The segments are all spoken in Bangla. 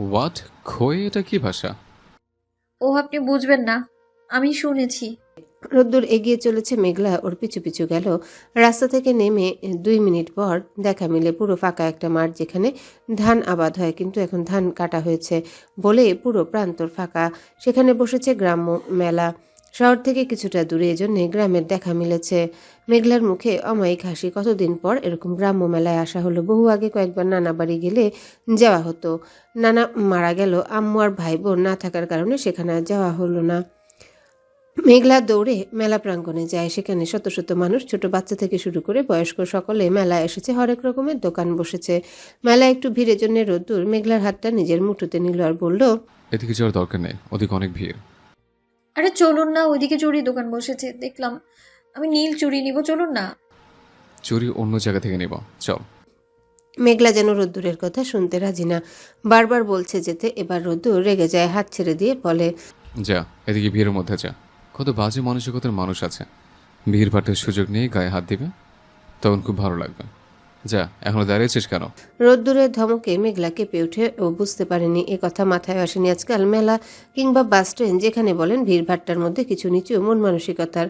হোয়াট? খোয়ে এটা কি ভাষা? ও আপনি বুঝবেন না, আমি শুনেছি। রোদ্দুর এগিয়ে চলেছে, মেঘলা ওর পিছু পিছু গেল। রাস্তা থেকে নেমে 2 মিনিট পর দেখা মিলে পুরো ফাঁকা একটা মাঠ, যেখানে ধান আবাদ হয়, কিন্তু এখন ধান কাটা হয়েছে বলে পুরো প্রান্তর ফাঁকা। সেখানে বসেছে গ্রাম্য মেলা। শহর থেকে কিছুটা দূরে, এজন্যে গ্রামের দেখা মিলেছে। মেঘলার মুখে অমায়িক হাসি। কতদিন পর এরকম গ্রাম্য মেলায় আসা হলো। বহু আগে কয়েকবার নানা বাড়ি গেলে যাওয়া হতো। নানা মারা গেল, আম্মু আর ভাই বোন না থাকার কারণে সেখানে আর যাওয়া হলো না। মেঘলা দৌড়ে মেলা প্রাঙ্গণে যায়। সেখানে শত শত মানুষ, ছোট বাচ্চা থেকে শুরু করে বয়স্ক সকলে মেলায় এসেছে। হরেক রকমের দোকান বসেছে। মেলায় একটু ভিড়ের জন্য রোদ্দুর মেঘলার হাতটা নিজের মুঠোতে নিল আর বলল, এদিকে যাওয়ার দরকার নেই, ওদিকে অনেক ভিড়। আরে চলুন না, ওইদিকে চুরি দোকান বসেছে দেখলাম। আমি নীল চুড়ি নিব, চলুন না। চুরি অন্য জায়গা থেকে নেব, চল। মেঘলা যেন রোদ্দুরের কথা শুনতে রাজি না, বারবার বলছে যেতে। এবার রোদ্দুর রেগে যায়, হাত ছেড়ে দিয়ে বলে, যা, এদিকে ভিড়ের মধ্যে যা। কত বাজে মানসিকতার মানুষ আছে, ভিড় ভাটের সুযোগ নিয়ে গায়ে হাত দিবে, তখন খুব ভালো লাগবে। যা, এখনো দাঁড়িয়েছিস কেন? রোদ্দুরের ধমকে মেঘলা কেঁপে উঠে। ও বুঝতে পারেনি, এ কথা মাথায় আসেনি আজকাল। মেলা কিংবা বাস ট্রেন যেখানে বলেন, ভিড়ভাট্টার মধ্যে কিছু নিচু মন মানসিকতার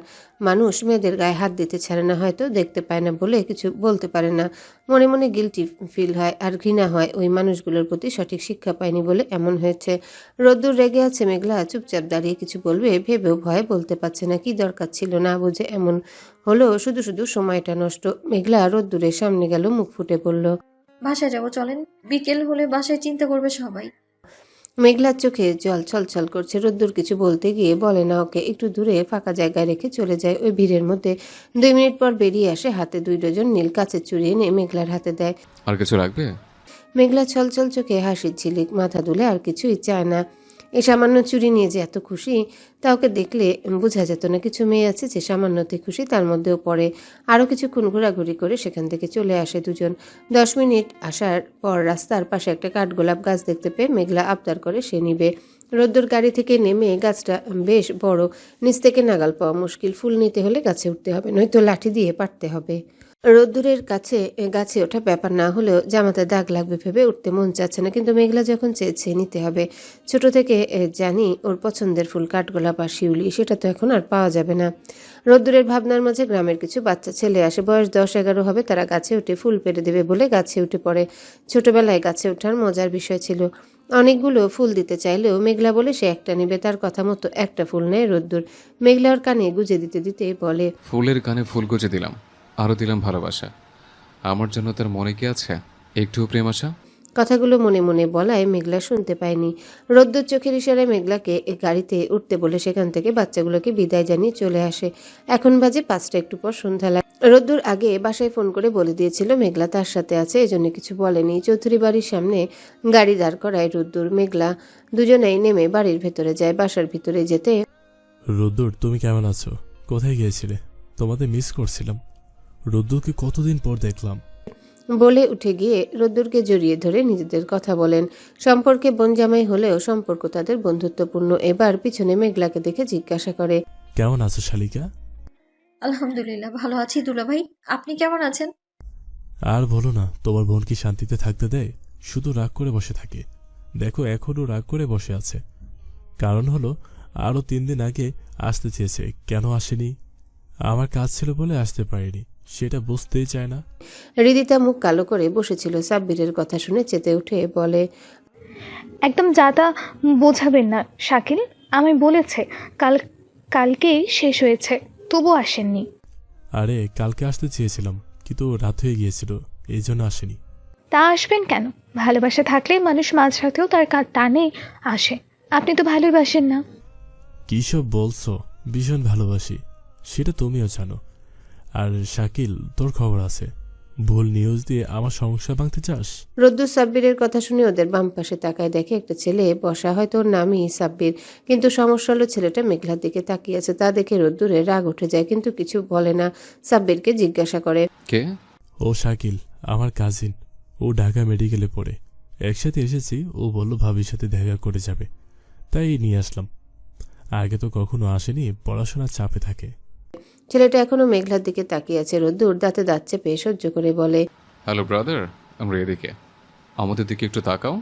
মানুষ মেয়েদের গায়ে হাত দিতে ছাড়ে না। হয়তো দেখতে পায় না বলে কিছু বলতে পারে না। মনে মনে গিল্টি ফিল হয় আর ঘৃণা হয়। ওই মানুষগুলোর প্রতি সঠিক শিক্ষা পায়নি বলে এমন হয়েছে। রোদ্দুর রেগে আছে। মেঘলা চুপচাপ দাঁড়িয়ে কিছু বলবে ভেবেও ভয়ে বলতে পারছে না। কি দরকার ছিল, না বুঝে এমন হলো, শুধু শুধু সময়টা নষ্ট। মেঘলা রোদ্দুরের সামনে গেল, মুখ ফুটে বলল, বাসায় যাব চলেন, বিকেল হলে বাসায় চিন্তা করবে সবাই। মেঘলার চোখে জল ছলছল করছে। রোদ্দুর কিছু বলতে গিয়ে বলে না ওকে। একটু দূরে ফাঁকা জায়গায় রেখে চলে যায়। ওই ভিড়ের মধ্যে 2 মিনিট পর বেরিয়ে আসে, হাতে 2 ডজন নীল কাচের চুড়ি এনে মেঘলার হাতে দেয়। আর কিছু রাখবে? মেঘলা ছলছল চোখে হাসির ঝিলিক, মাথা দুলে আর কিছুই চায় না। এই সামান্য চুড়ি নিয়ে যে এত খুশি, তা ওকে দেখলে বোঝা যেত না। কিছু মেয়ে আছে যে সামান্যতে খুশি, তার মধ্যেও পড়ে। আরও কিছুক্ষণ ঘোরাঘুরি করে সেখান থেকে চলে আসে দুজন। 10 মিনিট আসার পর রাস্তার পাশে একটা কাঠগোলাপ গাছ দেখতে পেয়ে মেঘলা আবদার করে সে নিবে। রোদ্দুর গাড়ি থেকে নেমে, গাছটা বেশ বড়, নিচ থেকে নাগাল পাওয়া মুশকিল। ফুল নিতে হলে গাছে উঠতে হবে, নয়তো লাঠি দিয়ে পারতে হবে। রোদ্দুরের কাছে গাছে ওঠা ব্যাপার না হলেও জামাতে দাগ লাগবে ভেবে উঠতে মন চাচ্ছে না, কিন্তু মেঘলা যখন চেয়েছে নিতে হবে। ছোট থেকে জানি ওর পছন্দের ফুল কাঠগোলাপ আর শিউলি, সেটা তো এখন আর পাওয়া যাবে না। রোদ্দুরের ভাবনার মাঝে গ্রামের কিছু বাচ্চা ছেলে আসে। বয়স 10-11 হবে। তারা গাছে উঠে ফুল পেড়ে দেবে বলে গাছে উঠে পড়ে। ছোটবেলায় গাছে ওঠার মজার বিষয় ছিল। অনেকগুলো ফুল দিতে চাইলেও মেঘলা বলে সে একটা নেবে। তার কথা মতো একটা ফুল নেয় রোদ্দুর। মেঘলা ওর কানে গুজে দিতে দিতে বলে, ফুলের কানে ফুল গুজে দিলাম, আরও দিলাম ভালোবাসা। আমার জন্য তার মনে কি আছে একটু প্রেম আসা? কথাগুলো মনে মনে বলায় মেঘলা শুনতে পায়নি। রোদ্দুর চোখের ইশারায় মেঘলাকে গাড়িতে উঠতে বলে সেখান থেকে বাচ্চাগুলোকে বিদায় জানিয়ে চলে আসে। এখন বাজে 5টা, একটু পর সন্ধ্যা লাগে। রোদ্দুর আগে বাসায় ফোন করে বলে দিয়েছিল মেঘলা তার সাথে আছে, এজন্য কিছু বলেনি। চৌধুরী বাড়ির সামনে গাড়ি দাঁড় করায় রোদ্দুর। মেঘলা দুজনেই নেমে বাড়ির ভেতরে যায়। বাসার ভিতরে যেতে, রোদ্দুর, তুমি কেমন আছো? কোথায় গিয়েছিলে? তোমাদের মিস করছিলাম। রোদ্দুরকে কতদিন পর দেখলাম। বলে উঠে গিয়ে রোদ্দুরকে জড়িয়ে ধরে নিজেদের কথা বলেন। সম্পর্কে বোনজামাই হলেও সম্পর্ক তাদের বন্ধুত্বপূর্ণ। এবার পিছনে মেঘলাকে দেখে জিজ্ঞাসা করে, কেমন আছো শালিকা? আলহামদুলিল্লাহ ভালো আছি দুলা ভাই, আপনি কেমন আছেন? আর বলো না, তোমার বোন কি শান্তিতে থাকতে দেয়? শুধু রাগ করে বসে থাকে। দেখো, এখনও রাগ করে বসে আছে। কারণ হলো, আরও 3 দিন আগে আসতে চেয়েছে, কেন আসেনি? আমার কাজ ছিল বলে আসতে পারিনি, সেটা বুঝতেই চায় না। হৃদিতা মুখ কালো করে বসেছিল। সাব্বিরের কথা শুনে চেতে উঠে বলে, একদম যাতা বোঝাবেন না শাকিল। আমি বলেছে কালকেই শেষ হয়েছে, তবু আসেননি। আরে কালকে আসতে চেয়েছিলাম, কিন্তু রাত হয়ে গিয়েছিল, এই জন্য আসেনি। তা আসবেন কেন? ভালোবাসা থাকলে মানুষ মাঝরাতেও তার টানে আসে। আপনি তো ভালোবাসেন না। কী সব বলছো? ভীষণ ভালোবাসি, সেটা তুমিও জানো। আর শাকিল, তোর খবর আছে? ভুল নিউজ দিয়ে আমার সংসার ভাঙতে চাস? রোদ্দুর সাব্বিরের কথা শুনে ওদের বাম পাশে তাকায়, দেখে একটা ছেলে বসা। হয়তো ওর নামই সাব্বির, কিন্তু সমস্যা হলো ছেলেটা মেঘলার দিকে তাকিয়ে আছে। তা দেখে রোদ্দুরের রাগ উঠে যায়, কিন্তু কিছু বলে না। সাব্বিরকে জিজ্ঞাসা করে, কে? ও শাকিল, আমার কাজিন। ও ঢাকা মেডিকেলে পড়ে। একসাথে এসেছি, ও বলল ভাবির সাথে দেখা করে যাবে, তাই নিয়ে আসলাম। আগে তো কখনো আসেনি, পড়াশোনার চাপে থাকে। ছেলেটা এখনো মেঘলার দিকে তাকিয়ে আছে। রোদ্দুর দাঁতে দাঁত চেপে সহ্য করে বলে, হ্যালো ব্রাদার, আমরা এদিকে। আমাদের দিকে একটু তাকাও।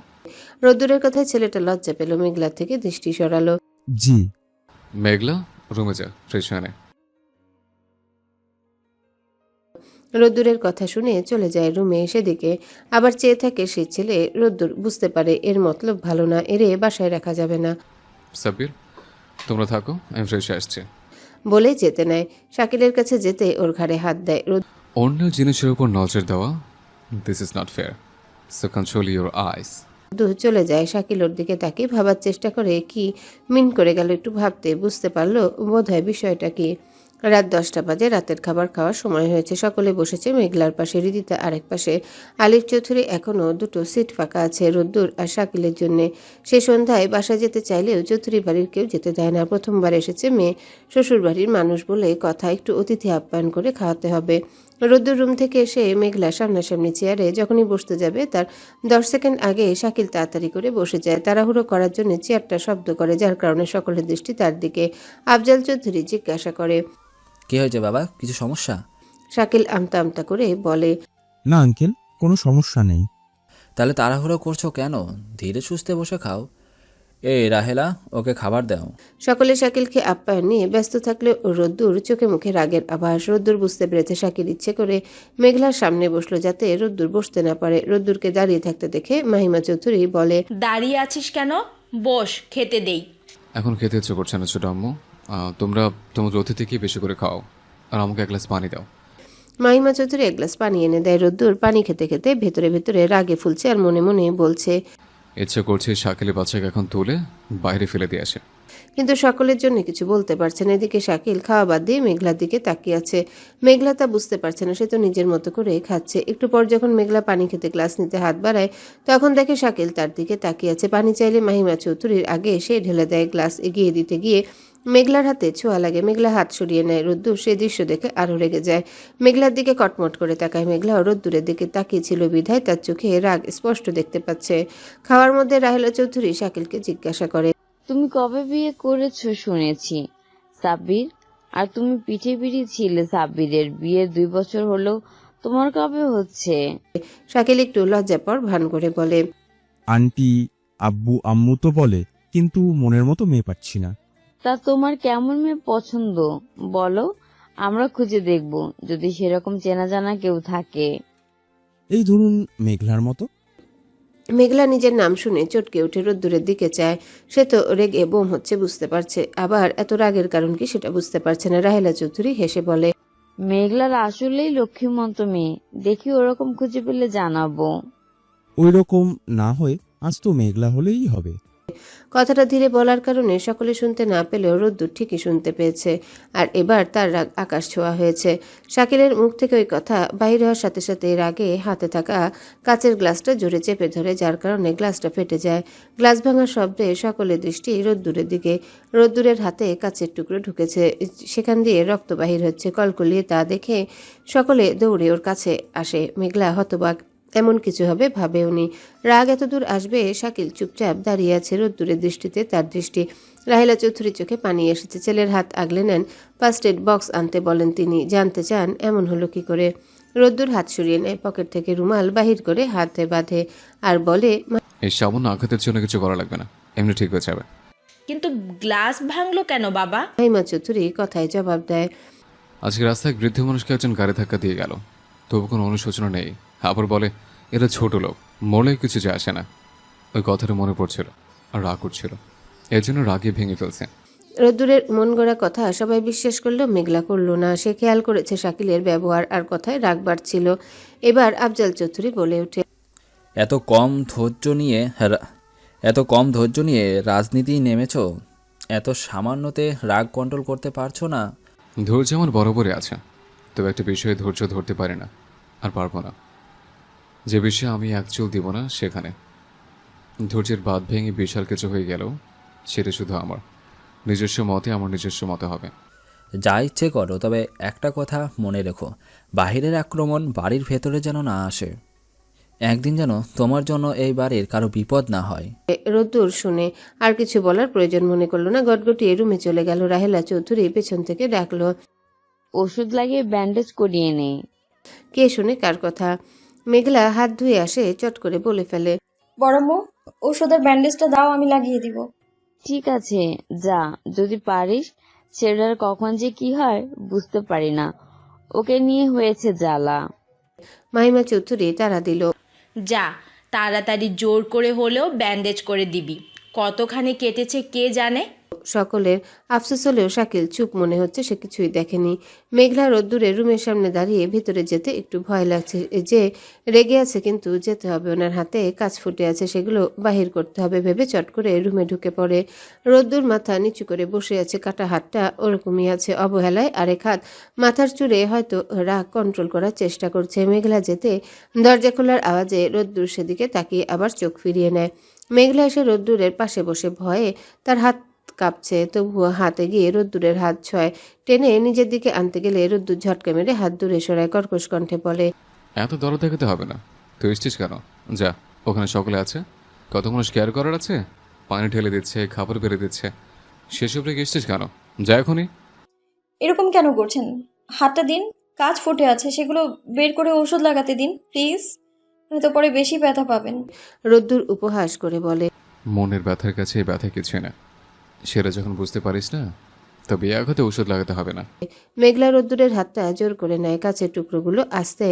রোদ্দুরের কথায় ছেলেটা লজ্জা পেল, মেঘলার থেকে দৃষ্টি সরালো। জি। মেঘলা, রুমে যা, ফ্রেশ হয়ে নে। রোদ্দুরের কথা শুনে চলে যায় রুমে। সেদিকে আবার চেয়ে থাকে সেই ছেলে। রোদ্দুর বুঝতে পারে এর মতলব ভালো না, এরে বাসায় রাখা যাবে না। সাব্বির, তোমরা থাকো, আমি ফ্রেশ হয়ে আসছি। বলে যেতে নেয়। শাকিলের কাছে যেতে ওর ঘাড়ে হাত দেয়। অন্য জিনিসের উপর নজর দেওয়া, this is not fair, so control your eyes. রোদ্দুর চলে যায়। শাকিল ওর দিকে তাকিয়ে ভাবার চেষ্টা করে, কি মিন করে গেল একটু ভাবতে বুঝতে পারলো বোধহয় বিষয়টা কি। রাত 10টা বাজে, রাতের খাবার খাওয়ার সময় হয়েছে। সকলে বসেছে মেঘলার পাশে, হৃদিতা আরেক পাশে। আলিফ চৌধুরী এখনও দুটো সিট ফাঁকা আছে রোদ্দুর আর শাকিলের জন্য। সে সন্ধ্যায় বাসা যেতে চাইলেও চৌধুরী বাড়ির কেউ যেতে দেয় না। প্রথমবার এসেছে মেয়ে, শ্বশুর বাড়ির মানুষ বলে কথা, একটু অতিথি আপ্যায়ন করে খাওয়াতে হবে। রোদ্দুর রুম থেকে এসে মেঘলা সামনাসামনি চেয়ারে যখনই বসতে যাবে তার 10 সেকেন্ড আগে শাকিল তাড়াতাড়ি করে বসে যায়। তাড়াহুড়ো করার জন্য চেয়ারটা শব্দ করে, যার কারণে সকলের দৃষ্টি তার দিকে। আফজাল চৌধুরী জিজ্ঞাসা করে, কি হয়েছে বাবা, কিছু সমস্যা? শাকিল আমতা আমতা করে বলে, না আঙ্কেল, কোনো সমস্যা নেই। তাহলে তাড়াহুড়ো করছো কেন? ধীরে সুস্থে বসে খাও। এই রাহেলা, ওকে খাবার দাও। সকলে শাকিলকে আপ্যায়ন নিয়ে ব্যস্ত থাকলে রোদ্দুর চোখে মুখে রাগের আভাস। রোদ্দুর বুঝতে পেরেছে শাকিল ইচ্ছে করে মেঘলার সামনে বসলো যাতে রোদ্দুর বসতে না পারে। রোদ্দুরকে দাঁড়িয়ে থাকতে দেখে মাহিমা চৌধুরী বলে, দাঁড়িয়ে আছিস কেন? বস, খেতে দেই। এখন খেতে ইচ্ছে করছে না ছোট আম্মু। তোমরা তোমাদের অতিথিকে বেশি করে খাও, আর আমাকে এক গ্লাস পানি দাও। মাহিমা চৌধুরী এক গ্লাস পানি এনে দেয়। রোদ্দুর পানি খেতে খেতে ভেতরে ভেতরে রাগে ফুলছে আর মনে মনে বলছে, ইচ্ছে করছে শাকিলের বাচ্চাকে এখন তুলে বাইরে ফেলে দিয়ে আসে। কিন্তু সকলের জন্য কিছু বলতে পারছে না। এদিকে শাকিল খাওয়া বাদ দিয়ে মেঘলার দিকে তাকিয়ে আছে। মেঘলা তা বুঝতে পারছে না, সে তো নিজের মতো করে খাচ্ছে। একটু পর যখন মেঘলা পানি খেতে গ্লাস নিতে হাত বাড়ায় তখন দেখে শাকিল তার দিকে তাকিয়ে আছে। পানি চাইলে মাহিমা চৌধুরীর আগে সে ঢেলে দেয়। গ্লাস এগিয়ে দিতে গিয়ে মেঘলার হাতে ছোঁয়া লাগে। মেঘলা হাত সরিয়ে নেয়। রোদ্দুর সে দৃশ্য দেখে আরও রেগে যায়। মেঘলার দিকে কটমট করে তাকায়। মেঘলা রোদ্দুরের দিকে তাকিয়েছিল বিধায় তার চোখে রাগ স্পষ্ট দেখতে পাচ্ছে। খাওয়ার মধ্যে রাহেলা চৌধুরী শাকিলকে জিজ্ঞাসা করে, তুমি কবে বিয়ে করেছো শুনেছি সাব্বির? আর তুমি পিঠে পিঠে ছিলে সাব্বিরের বিয়ে 2 বছর হলো, তোমার কবে হচ্ছে? শাকিল একটু লজ্জাপর ভান করে বলে, আন্টি, আব্বু, আম্মু তো বলে, কিন্তু মনের মতো মেয়ে পাচ্ছি না। তা তোমার কেমন মেয়ে পছন্দ বলো, আমরা খুঁজে দেখব যদি সেরকম চেনা জানা কেউ থাকে। এই ধরুন মেঘলার মতো। মেঘলা নিজের নাম শুনে চটকে উঠে রোদ্দুরের দিকে চায়। সে তো রেগে বোম হচ্ছে বুঝতে পারছে, আবার এত রাগের কারণ কি সেটা বুঝতে পারছে না। রাহেলা চৌধুরী হেসে বলে, মেঘলার আসলেই লক্ষ্মীমন্ত মেয়ে, দেখি ওরকম খুঁজে পেলে জানাবো। ওই রকম না হয়ে আজ তো মেঘলা হলেই হবে। কথাটা ধীরে বলার কারণে সকলে শুনতে না পেলেও রোদ্দুর ঠিকই শুনতে পেয়েছে। আর এবার তার রাগ আকাশ ছোঁয়া হয়েছে। শাকিলের মুখ থেকে ওই কথা বাইরে হওয়ার সাথে সাথে রাগে হাতে থাকা কাচের গ্লাসটা জোরে চেপে ধরে, যার কারণে গ্লাসটা ফেটে যায়। গ্লাস ভাঙার শব্দে সকলের দৃষ্টি রোদ্দুরের দিকে। রোদ্দুরের হাতে কাচের টুকরো ঢুকেছে, সেখান দিয়ে রক্ত বাহির হচ্ছে। কলকলিয়ে তা দেখে সকলে দৌড়ে ওর কাছে আসে। মেঘলা হতবাক, এমন কিছু হবে ভাবে উনি। রাগ এত দূর আসবে শাকিল চুপচাপ দাঁড়িয়ে আছে। রোদ্দুরের দৃষ্টিতে তার দৃষ্টি। রাহেলা চৌধুরীর চোখে পানি এসেছে। ছেলের হাত আগলে নেন। ফার্স্ট এড বক্স আনতে বলেন তিনি। জানতে চান এমন হলো কি করে। রোদ্দুর হাত সরিয়ে নেয়, পকেট থেকে রুমাল বাহির করে হাতে বাঁধে আর বলে, এই সামান্য আঘাতের জন্য কিছু করা লাগবে না, এমনি ঠিক হয়ে যাবে। কিন্তু গ্লাস ভাঙলো কেন বাবা? মাহিমা চৌধুরী কথায় জবাব দেয়, আজকে রাস্তায় এক বৃদ্ধ মানুষকে একজন গাড়ি ধাক্কা দিয়ে গেল, তবু কোনো অনুশোচনা নেই। আবার বলে এরা ছোট লোক, মরলে কিছু যায় আসে না। ওই কথাটা মনে পড়ছিল আর রাগ করছিল, এর জন্য রাগে ভেঙে ফেলছে। রোদ্দুরের মন গড়া কথা সবাই বিশ্বাস করলেও মেঘলা করল না। সে খেয়াল করেছে শাকিলের ব্যবহার আর কথায় রাগ বাড়ছিল। এবার আফজাল চৌধুরী বলে ওঠে, এত কম ধৈর্য নিয়ে রাজনীতি নেমেছো, এত সামান্যতে রাগ কন্ট্রোল করতে পারছো না? ধৈর্য আমার বরাবরই আছে, তবে একটা বিষয়ে ধৈর্য ধরতে পারি না আর পারবো না। যে বিষয়ে আমি এক চুল দিব না সেখানে ধৈর্যের বাঁধ ভেঙে বিশাল কিছু হয়ে গেল, সেটা শুধু আমার নিজস্ব মতে, আমার নিজস্ব মতে হবে। যা ইচ্ছে করো, তবে একটা কথা মনে রেখো, বাহিরের আক্রমণ বাড়ির ভেতরে যেন না আসে। একদিন যেন তোমার জন্য এই বাড়ির কারো বিপদ না হয়। রোদ্দুর শুনে আর কিছু বলার প্রয়োজন মনে করলো না, গটগটিয়ে রুমে চলে গেল। রাহেলা চৌধুরী পেছন থেকে ডাকলো, ওষুধ লাগিয়ে ব্যান্ডেজ করিয়ে নে। কে শুনে কার কথা। মেঘলা হাত ধুয়ে আসে, চট করে বলে ফেলে। বড়ম্মু, ঔষধের ব্যান্ডেজটা দাও, আমি লাগিয়ে দিব। ঠিক আছে, যা, যদি পারিস। ছেলেটার কখন যে কি হয় বুঝতে পারি না, ওকে নিয়ে হয়েছে জ্বালা। মাহিমা চৌধুরী তারা দিল। যা, তাড়াতাড়ি জোর করে হলেও ব্যান্ডেজ করে দিবি। কতখানি কেটেছে কে জানে। সকলের আফসোস হলেও শাকিল চুপ মনে হচ্ছে, সে কিছুই দেখেনি। মেঘলা রোদ্দুরে রুমের সামনে দাঁড়িয়ে ভিতরে যেতে একটু ভয় লাগছে, যে রেগে আছে কিন্তু যেতে হবে, ওনার হাতে কাজ ফুটে আছে, সেগুলো বাহির করতে হবে ভেবে চট করে রুমে ঢুকে পড়ে। রোদ্দুর মাথা নিচু করে বসে আছে, কাটা হাতটা ওরকমই আছে অবহেলায়, আরেক হাত মাথার চুড়ে, হয়তো রাগ কন্ট্রোল করার চেষ্টা করছে। মেঘলা যেতে দরজা খোলার আওয়াজে রোদ্দুর সেদিকে তাকিয়ে আবার চোখ ফিরিয়ে নেয়। মেঘলা এসে রোদ্দুরের পাশে বসে, ভয়ে তার হাত কাঁপছে, তবুও হাতে গিয়ে রোদ্দুরের হাত ছয় টেনে নিজের দিকে আনতে গেলে রোদ্দুর ঝটকা মেরে হাত দূরে সরায়, কর্কশ কণ্ঠে বলে, এত দরদ দেখাতে হবে না। তুই এসছিস কেন? যা, ওখানে সকলে আছে, কত মানুষ কেয়ার করার আছে। পানি ঢেলে দিচ্ছে, খাবার বেড়ে দিচ্ছে, সেসব রেখে এসছিস কেন? যা এখনই। এরকম কেন করছেন? হাতটা দিন, কাজ ফুটে আছে, সেগুলো বের করে ওষুধ লাগাতে দিন প্লিজ, নয়তো পরে বেশি ব্যথা পাবেন। রোদ্দুর উপহাস করে বলে, মনের ব্যথার কাছে এই ব্যথা কিছুই না। সেটা যখন বুঝতে পারিস না, তবে এই আঘাতে ওষুধ লাগাতে হবে না। মেঘলা রোদ্দুরের হাতটা জোর করে নেয়, কাছের টুকরোগুলো আস্তে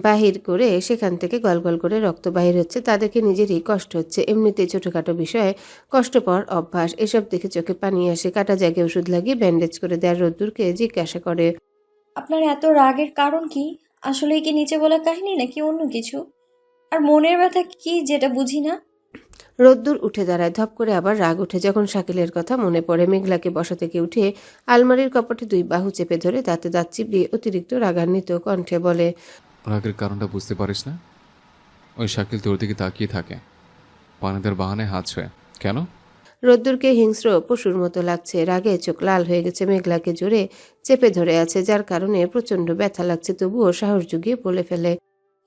বাহির করে সেখান থেকে গলগল করে রক্ত বাহির হচ্ছে। তাদেরকে নিজেরই কষ্ট হচ্ছে, এমনিতেই ছোটখাটো বিষয়ে কষ্ট পাওয়ার অভ্যাস, এসব দেখে চোখে পানি আসে। কাটা জায়গায় ওষুধ লাগিয়ে ব্যান্ডেজ করে দেয়। রোদ্দুরকে জিজ্ঞাসা করে, আপনার এত রাগের কারণ কি? আসলেই কি নিচে বলা কাহিনী নাকি অন্য কিছু? আর মনের ব্যথা কি যেটা বুঝি না? রোদ্দুর উঠে দাঁড়ায়, ধপ করে আবার রাগ ওঠে যখন শাকিলের কথা মনে পড়ে। মেঘলাকে বসা থেকে উঠে আলমারির কপাটে দুই বাহু চেপে ধরে দাঁতে দাঁত চিবিয়ে অতিরিক্ত রাগান্বিত কণ্ঠে বলে, রাগের কারণটা বুঝতে পারিস না? ওই শাকিল তোর দিকে তাকিয়ে থাকে, পানিদের বাহানায় হাত ছুঁয়ে। কেন? রোদ্দুরকে হিংস্র পশুর মতো লাগছে, রাগে চোখ লাল হয়ে গেছে, মেঘলাকে জোরে চেপে ধরে আছে, যার কারণে প্রচন্ড ব্যথা লাগছে, তবুও সাহস জুগিয়ে বলে ফেলে,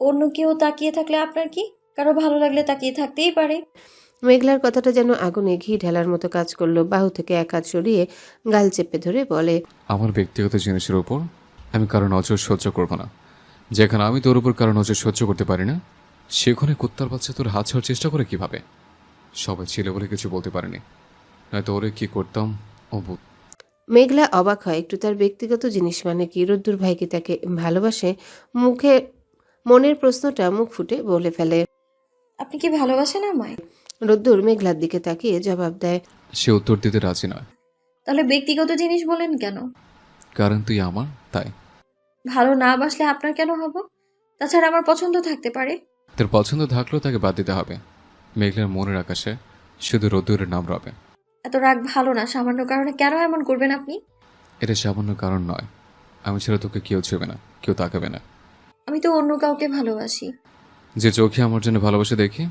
অন্য কেউ তাকিয়ে থাকলে আপনার কি? কারো ভালো লাগলে তাকিয়ে থাকতেই পারে। মেঘলার কথাটা যেন আগুনে ঘি ঢালার মতো কাজ করলো। বাহু থেকে এক হাত সরিয়ে গাল চেপে ধরে বলে, আমার ব্যক্তিগত জিনিসের উপর আমি কারো নজর সহ্য করব না। যেখানে আমি তোর উপর কারো নজর সহ্য করতে পারি না, সেখানে কুত্তার বাচ্চা তোর হাত ছাড়ার চেষ্টা করে কিভাবে? সবাই ছিল বলে কিছু বলতে পারেনি, নয়তো ওরে কি করতাম ও বুঝ। মেঘলা অবাক হয় একটু, তার ব্যক্তিগত জিনিস মানে কি? রোদ্দুর ভাই কি তাকে ভালোবাসে? মুখে মনের প্রশ্নটা মুখ ফুটে বলে ফেলে। আপনি কি ভালোবাসেন আমায়? রোদ্দুর মেঘলার দিকে তাকিয়ে জবাব দেয়, সে উত্তর দিতে রাজি নয়। তাহলে ব্যক্তিগত জিনিস বলেন কেন? কারণ তুই আমার, তাই। ভালো না বাসলে আপনার কেন হব? তাছাড়া আমার পছন্দ থাকতে পারে। তোর পছন্দ থাকলেও তাকে বাদ দিতে হবে। মেঘলার মনের আকাশে শুধু রোদ্দুরের নাম রবে। এত রাগ ভালো না, সামান্য কারণে কেন এমন করবেন আপনি? এটা সামান্য কারণ নয়। আমি ছাড়া তোকে কেউ ছুঁবে না, কেউ তাকাবে না। আমি তো অন্য কাউকে ভালোবাসি। যে চোখে আমার জন্য ভালোবাসা দেখি,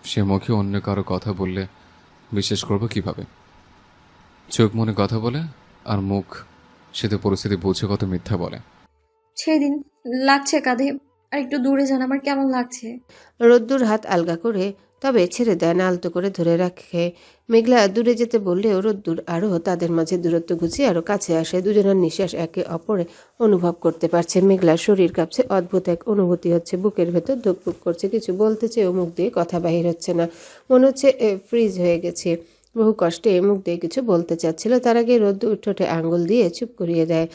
সে মুখে অন্য কারো কথা বললে বিশ্বাস করবো কিভাবে? চোখ মনে কথা বলে, আর মুখ সে তো পরিস্থিতি বুঝে কত মিথ্যা বলে। সেদিন লাগছে কাঁধে, আর একটু দূরে যান, আমার কেমন লাগছে। রোদ্দুর হাত আলগা করে তবে ছেড়ে দেয় না, আলতো করে ধরে রাখে। মেঘলা দূরে যেতে বললেও রোদ্দুর আরও তাদের মাঝে দূরত্ব ঘুচিয়ে আরও কাছে আসে। দুজনের নিঃশ্বাস একে অপরে অনুভব করতে পারছে। মেঘলার শরীর কাঁপছে, অদ্ভুত এক অনুভূতি হচ্ছে, বুকের ভেতর ধুকপুক করছে, কিছু বলতে চেয়েও মুখ দিয়ে কথা বাহির হচ্ছে না, মনে হচ্ছে ফ্রিজ হয়ে গেছে। বহু কষ্টে মুখ দিয়ে কিছু বলতে চাচ্ছিল, তার আগে রোদ্দুর ঠোঁটে আঙ্গুল দিয়ে চুপ করিয়ে দেয়।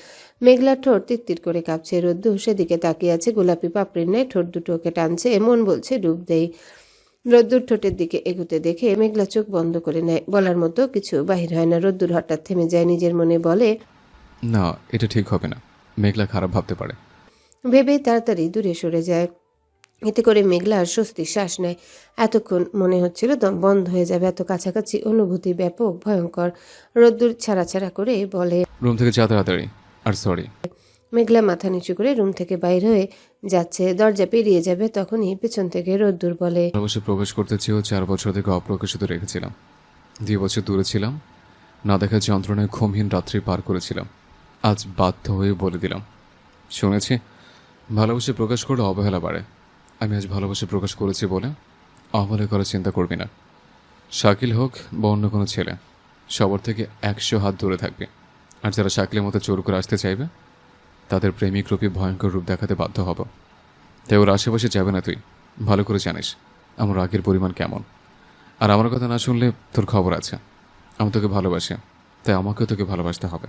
মেঘলার ঠোঁট তিত্তির করে কাঁপছে, রোদ্দুর সেদিকে তাকিয়ে আছে, গোলাপি পাপড়ির ন্যায় ঠোঁট দুটোকে টানছে, মন বলছে ডুব দেই। রোদ্দুর ঠোঁটের দিকে এগুতে দেখে মেঘলা চোখ বন্ধ করে নেয়, বলার মতো কিছু বাহির হয় না। রোদ্দুর হঠাৎ থেমে যায়, নিজের মনে বলে, না, এটা ঠিক হবে না। মেঘলা খারাপ ভাবতে পারে। ভেবেই তাড়াতাড়ি দূরে সরে যায়। এতে করে মেঘলা আর স্বস্তির শ্বাস নেয়। এতক্ষণ মনে হচ্ছিল দম বন্ধ হয়ে যাবে, এত কাছাকাছি অনুভূতি ব্যাপক ভয়ঙ্কর। রোদ্দুর ছাড়া ছাড়া করে বলে, রুম থেকে যা তাড়াতাড়ি, আর সরি। মেঘলা মাথা নিচু করে রুম থেকে বাইর হয়ে যাচ্ছে, দরজা পেরিয়ে যাবে, তখনই পেছন থেকে রোদ্দুর বলে, ভালোবাসে প্রকাশ করতে চেয়েও 4 বছর থেকে অপ্রকাশিত রেখেছিলাম। 2 বছর দূরে ছিলাম, না দেখা যন্ত্রণায় ঘুমহীন রাত্রি পার করেছিলাম। আজ বাধ্য হয়ে বলে দিলাম। শুনেছি ভালোবাসে প্রকাশ করলে অবহেলা বাড়ে। আমি আজ ভালোবাসে প্রকাশ করেছি বলে অবহেলা করার চিন্তা করবি না। শাকিল হোক বা অন্য কোনো ছেলে, সবার থেকে 100 হাত দূরে থাকবে। আর যারা শাকিলের মতো জোর করে আসতে চাইবে, তাদের প্রেমিক রূপী ভয়ঙ্কর রূপ দেখাতে বাধ্য হব। তাই ওর আশেপাশে যাবে না তুই। ভালো করে জানিস আমার রাগের পরিমাণ কেমন। আর আমার কথা না শুনলে তোর খবর আছে। আমি তোকে ভালোবাসি, তাই আমাকেও তোকে ভালোবাসতে হবে।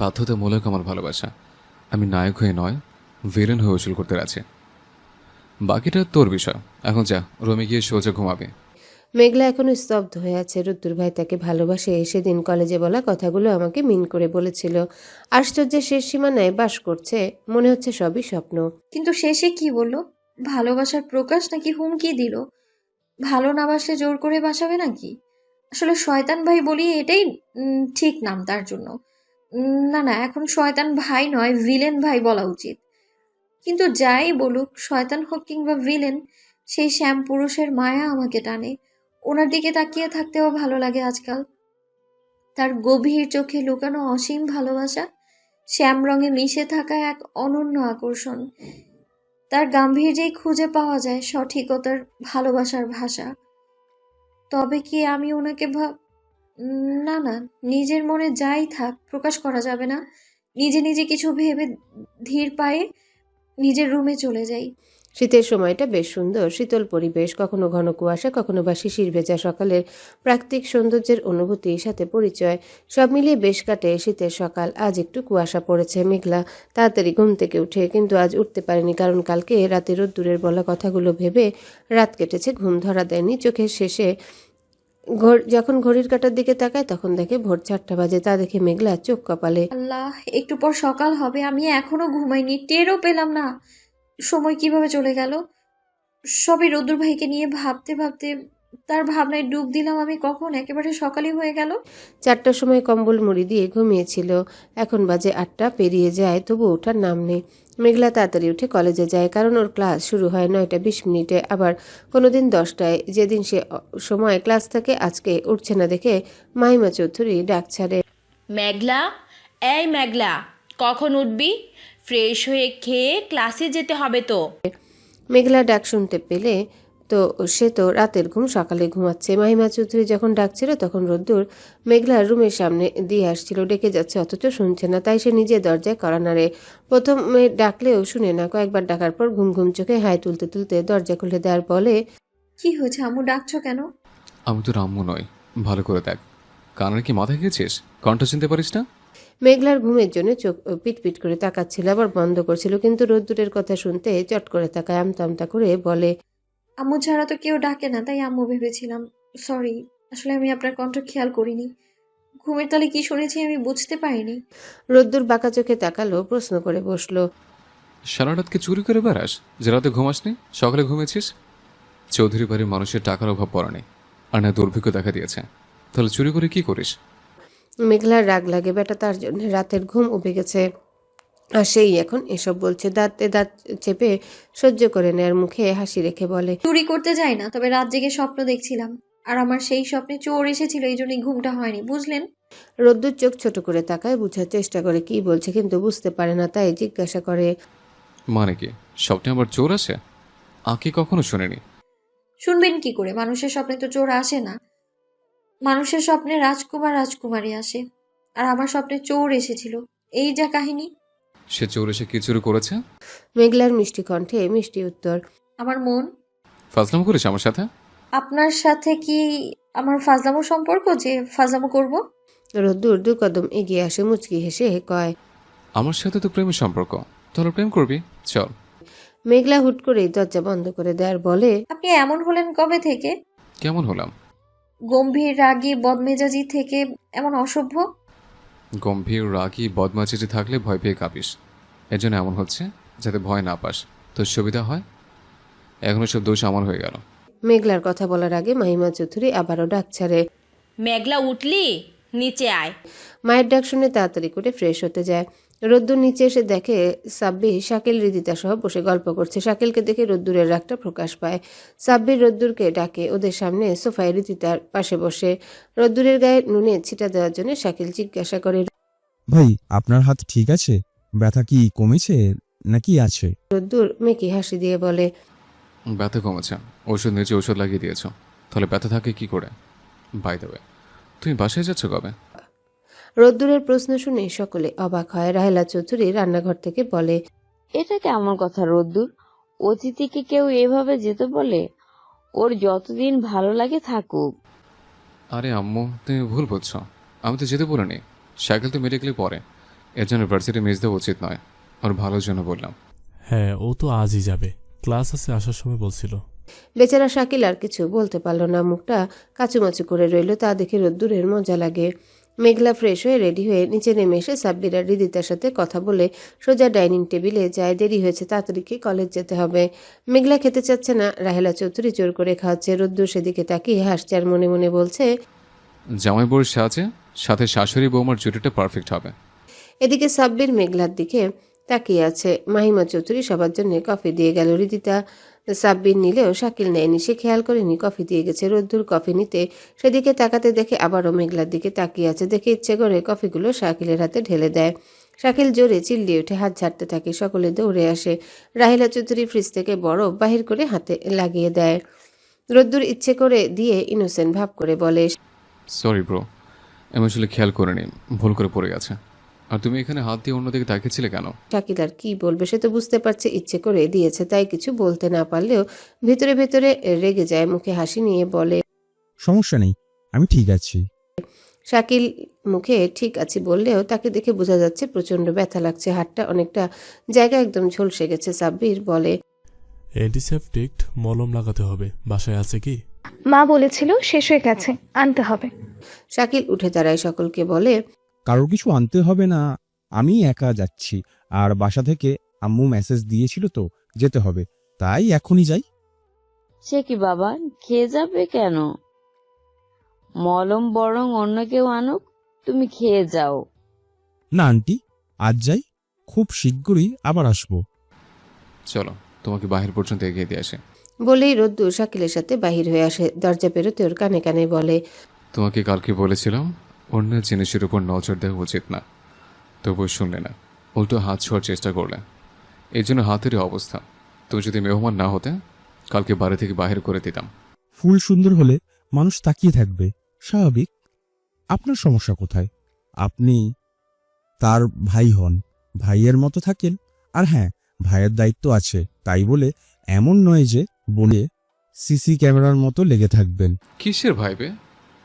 বাধ্যতামূলক আমার ভালোবাসা। আমি নায়ক হয়ে নয়, ভিলেন হয়ে উসুল করতে রাজি। বাকিটা তোর বিষয়। এখন যা, রুমে গিয়ে সোজা ঘুমাবে। মেঘলা এখনো স্তব্ধ হয়ে আছে। রুদ্দুর ভাই তাকে ভালোবাসে, সেদিন কলেজে বলা কথাগুলো আমাকে মিন করে বলেছিল। আশ্চর্যের শেষ সীমানায় বাস করছে, মনে হচ্ছে সবই স্বপ্ন। কিন্তু শেষে কি বলল? ভালোবাসার প্রকাশ নাকি হুমকি দিল? ভালো না বাসলে জোর করে বাসাবে নাকি? আসলে শয়তান ভাই বলি এটাই ঠিক নাম তার জন্য। না না, এখন শয়তান ভাই নয়, ভিলেন ভাই বলা উচিত। কিন্তু যাই বলুক, শয়তান হোক কিংবা ভিলেন, সেই শ্যাম পুরুষের মায়া আমাকে টানে। ওনার দিকে তাকিয়ে থাকতেও ভালো লাগে আজকাল। তার গভীর চোখে লুকানো অসীম ভালোবাসা, শ্যাম রঙে মিশে থাকা এক অনন্য আকর্ষণ। তার গাম্ভীর্যেই খুঁজে পাওয়া যায় সঠিকতার ভালোবাসার ভাষা। তবে কি আমি ওনাকে না না, নিজের মনে যাই থাক প্রকাশ করা যাবে না। নিজে নিজে কিছু ভেবে ধীর পায়ে নিজের রুমে চলে যাই। শীতের সময়টা বেশ সুন্দর, শীতল পরিবেশ, কখনো ঘন কুয়াশা, কখনো বা শিশির ভেজা সকালের প্রাকৃতিক সৌন্দর্যের অনুভূতির সাথে পরিচয়, সব মিলিয়ে বেশ কাটে শীতের সকাল। আজ একটু কুয়াশা পড়েছে, মেঘলা তাড়াতাড়ি ঘুম থেকে উঠে, কিন্তু আজ উঠতে পারেনি, কারণ কালকে রাতে রোদ্দুরের বলা কথাগুলো ভেবে রাত কেটেছে, ঘুম ধরা দেয়নি। চোখের শেষে যখন ঘড়ির কাঁটার দিকে তাকায় তখন দেখে ভোর 4টা বাজে। তা দেখে মেঘলা চোখ কপালে। আল্লাহ, একটু পর সকাল হবে, আমি এখনো ঘুমাইনি, টেরও পেলাম না সময় কিভাবে চলে গেল। সবই রোদ্দুর ভাইকে নিয়ে ভাবতে ভাবতে তার ভাবনায় ডুব দিলাম আমি, কখন একেবারে সকালই হয়ে গেল। 4টার সময় কম্বল মুড়ি দিয়ে ঘুমিয়েছিল, এখন বাজে 8টা পেরিয়ে যায়, তবু ওঠার নাম নেই। মেঘলা তাড়াতাড়ি উঠে কলেজে যায়, কারণ ওর ক্লাস শুরু হয় 9টা 20 মিনিটে, আবার কোনোদিন 10টায়। যেদিন সে সময় ক্লাস থাকে, আজকে উঠছে না দেখে মাহিমা চৌধুরী ডাক ছাড়ে। মেঘলা, এই মেঘলা, কখন উঠবি? ফ্রেশ হয়ে খেয়ে ক্লাসে যেতে হবে তো। মেঘলা ডাক শুনতে পেলে তো সে তো রাতের ঘুম, সকালে ঘুমাচ্ছে। মাহিমা চৌধুরী যখন ডাকছিল তখন রোদ্দুর মেঘলার রুমের সামনে দিয়ে আসছিল, ডেকে যাচ্ছে অথচ শুনছে না, তাই সে নিজে দরজায় কড়া নাড়ে। প্রথমে ডাকলেও শুনে না, কয়েকবার ডাকার পর ঘুম ঘুম চোখে হাই তুলতে তুলতে দরজা খুলে দেওয়ার বলে, কি হয়েছে আম্মু, ডাকছো কেন? আমি তোর আম্মু নই, ভালো করে দেখ। কানের কি মাথায় গেছিস? কণ্ঠ চিনতে পারিস না? মেঘলার ঘুমের জন্য চোখ পিটপিট করে তাকাচ্ছিল, আবার বন্ধ করছিল, কিন্তু রোদ্দুরের কথা শুনতে চট করে তাকায়, আমতা আমতা করে বলে, আম্মু ছাড়া তো কেউ ডাকে না, তাই আম্মু ভেবেছিলাম। সরি, আসলে আমি আপনার কণ্ঠ খেয়াল করিনি। ঘুমের তালে কি শুনেছি আমি বুঝতে পারিনি। রোদ্দুর বাঁকা চোখে তাকালো, প্রশ্ন করে বসলো, সারা রাতকে চুরি করে বেড়াস? যে রাতে ঘুমাসনি, সকালে ঘুমেছিস? চৌধুরী বাড়ির মানুষের টাকার অভাব পড়ানি, আর না দুর্ভিক্ষ দেখা দিয়েছে, তাহলে চুরি করে কি করিস? মেঘলার রাগ লাগে, বেটা তার জন্য রাতের ঘুম উবে গেছে, আর সেই এখন এসব বলছে। দাঁতে দাঁত চেপে সহ্য করে নেয়ার মুখে হাসি রেখে বলে, চুরি করতে যাই না, তবে রাত জেগে স্বপ্ন দেখছিলাম, আর আমার সেই স্বপ্নে চোর এসেছিল, এই জন্যই ঘুমটা হয়নি, বুঝলেন? রোদ্দুর চোখ ছোট করে তাকায়, বুঝার চেষ্টা করে কি বলছে, কিন্তু বুঝতে পারে না, তাই জিজ্ঞাসা করে, মানে কি স্বপ্নে আবার চোর আসে? আঁকি কখনো শুনিনি। শুনবেন কি করে? মানুষের স্বপ্নে তো চোর আসে না, মানুষের স্বপ্নে রাজকুমার রাজকুমারী আসে, আর আমার স্বপ্নে চোর এসেছিল, এই যা কাহিনী। সে চোর এসে কি চুরি করেছে? মেঘলার মিষ্টি কণ্ঠে মিষ্টি উত্তর, আমার মন। ফাজলাম করিস আমার সাথে? আপনার সাথে কি আমার ফাজলামো সম্পর্ক যে ফাজলামো করব? রোদ্দুর 2 কদম এগিয়ে আসে, মুচকি হেসে কয়, আমার সাথে তো প্রেমের সম্পর্ক, তাহলে প্রেম করবি, চল। মেঘলা হুট করেই দরজা বন্ধ করে দেয় আর বলে, আপনি এমন হলেন কবে থেকে? কেমন হলাম? গম্ভীর রাগী বদমেজাজি থেকে এমন অসভ্য। গম্ভীর রাগী বদমাচিটি থাকলে ভয় পেয়ে কাঁপিস, এর জন্য এমন হচ্ছে যাতে ভয় না পাস, তোর সুবিধা হয়। এখনো সব দোষ আমার হয়ে গেল। মেঘলার কথা বলার আগে মাহিমা চৌধুরী আবারও ডাক ছাড়ে। মেঘলা, উঠলি? নিচে আয়। মায়ের ডাক শুনে তাড়াতাড়ি করে ফ্রেশ হতে যায়। রোদ্দুর নিচে এসে দেখে সাব্বির শাকিল রিদিতা সহ বসে গল্প করছে। শাকিলকে দেখে রোদ্দুরের রাগটা প্রকাশ পায়। সাব্বির রোদ্দুরকে ডাকে ওদের সামনে সোফায় রিদিতার পাশে বসে। রোদ্দুরের গায়ে নুনে ছিটা দেওয়ার জন্য শাকিল জিজ্ঞাসা করে, ভাই আপনার হাত ঠিক আছে? ব্যথা কি কমেছে নাকি আছে? রোদ্দুর মেকি হাসি দিয়ে বলে, ব্যথা কমেছে, ওষুধ নিচে ওষুধ লাগিয়ে দিয়েছ, তাহলে ব্যথা থাকে কি করে? বাই দ্য ওয়ে, তুমি বাসায় যাচ্ছ কবে? রোদ্দুরের প্রশ্ন শুনে সকলে অবাক হয়। রাহেলা চৌধুরী রান্নাঘর থেকে বলে, এটা কেমন কথা রোদ্দুর? অতিথিকে কেউ এভাবে যেতে বলে? ওর যতদিন ভালো লাগে থাকুক। আরে আম্মু, তুমি ভুল বুঝছো। আমি তো যেতে বলিনি। সাইকেল তো মেডিকেলে পড়ে, এর জন্য ভার্সিটি মিস দেওয়া উচিত নয়। ওর ভালোর জন্য বললাম। হ্যাঁ, ও তো আজই যাবে, ক্লাস আছে আসার সময় বলছিল। বেচারা শাকিল আর কিছু বলতে পারল না, মুখটা কাচুমাচু করে রইল। তা দেখে রোদ্দুরের মজা লাগে। মেঘলা ফ্রেশ হয়ে রেডি হয়ে নিচে নেমে এসে সাব্বির আর হৃদিতার সাথে কথা বলে সোজা ডাইনিং টেবিলে যায়। দেরি হয়েছে, তাড়াতাড়ি কি কলেজ যেতে হবে। মেঘলা খেতে চাচ্ছে না, রাহেলা চৌধুরী জোর করে খাওয়াচ্ছে। রোদ্দুর সেদিকে তাকিয়ে হাসছে আর মনে মনে বলছে, জামাই বউর সাথে সাথে শাশুড়ি বৌমার জুটিটা পারফেক্ট হবে। এদিকে সাব্বির মেঘলার দিকে তাকিয়ে আছে। মাহিমা চৌধুরী সবার জন্য কফি দিয়ে গেল। হৃদিতা সাব্বির নিলেও শাকিল নেয়নি, সে খেয়াল করেনি কফি দিয়ে গেছে। রোদ্দুর কফি নিতে সেদিকে তাকাতে দেখে আবারও মেঘলার দিকে তাকিয়ে আছে। দেখে ইচ্ছে করে কফিগুলো শাকিলের হাতে ঢেলে দেয়। শাকিল জোরে চিল্লিয়ে উঠে হাত ঝাড়তে থাকে। সকলে দৌড়ে আসে। রাহিলা চৌধুরী ফ্রিজ থেকে বরফ বাহির করে হাতে লাগিয়ে দেয়। রোদ্দুর ইচ্ছে করে দিয়ে ইনোসেন্ট ভাব করে বলে, সরি ব্রো, আমি আসলে খেয়াল করিনি, ভুল করে পড়ে গেছে। আর তুমি এখানে হাত দিয়ে অন্যদিকে তাকিয়েছিলে কেন? শাকিল আর কি বলবে, সে তো বুঝতে পারছে ইচ্ছে করে দিয়েছে, তাই কিছু বলতে না পারলেও ভিতরে ভিতরে রেগে যায়। মুখে হাসি নিয়ে বলে, সমস্যা নেই, আমি ঠিক আছি। শাকিল মুখে ঠিক আছে বললেও তাকে দেখে বোঝা যাচ্ছে প্রচন্ড ব্যথা লাগছে। হাতটা অনেকটা জায়গা একদম ঝলসে গেছে। সাব্বির বলে, অ্যান্টিসেপটিক মলম লাগাতে হবে, বাসায় আছে কি? মা বলেছিল শেষ হয়ে গেছে, আনতে হবে। শাকিল উঠে দাঁড়ায়, সকলকে বলে, কারোর কিছু আনতে হবে না, আমি একা যাচ্ছি। আর বাসা থেকে আম্মু মেসেজ দিয়েছিল তো যেতে হবে, তাই এখনই যাই। সে কি বাবা, খেয়ে যাবে কেন? মলম বরং অন্য কেউ আনুক, তুমি খেয়ে যাও। না আন্টি, আজ যাই, খুব শিগগিরই আবার আসবো। চলো, তোমাকে বাহির পর্যন্ত এগিয়ে দিয়ে আসে। বলেই রোদ্দুর শাকিলের সাথে বাহির হয়ে আসে। দরজা পেরোতে ওর কানে কানে বলে, তোমাকে কালকে বলেছিলাম অন্যের জিনিসের উপর নজর দেওয়া উচিত না, তবুও শুনলে না, উল্টো হাত ছোঁয়ার চেষ্টা করলে। এই জন্য হাতেরই অবস্থা। তুমি যদি মেহমান না হতে, কালকে বাড়ি থেকে বাহির করে দিতাম। ফুল সুন্দর হলে মানুষ তাকিয়ে থাকবে, স্বাভাবিক। আপনার সমস্যা কোথায়? আপনি তার ভাই হন, ভাইয়ের মতো থাকেন। আর হ্যাঁ, ভাইয়ের দায়িত্ব আছে, তাই বলে এমন নয় যে বলে সিসি ক্যামেরার মতো লেগে থাকবেন। কিসের ভাইবে?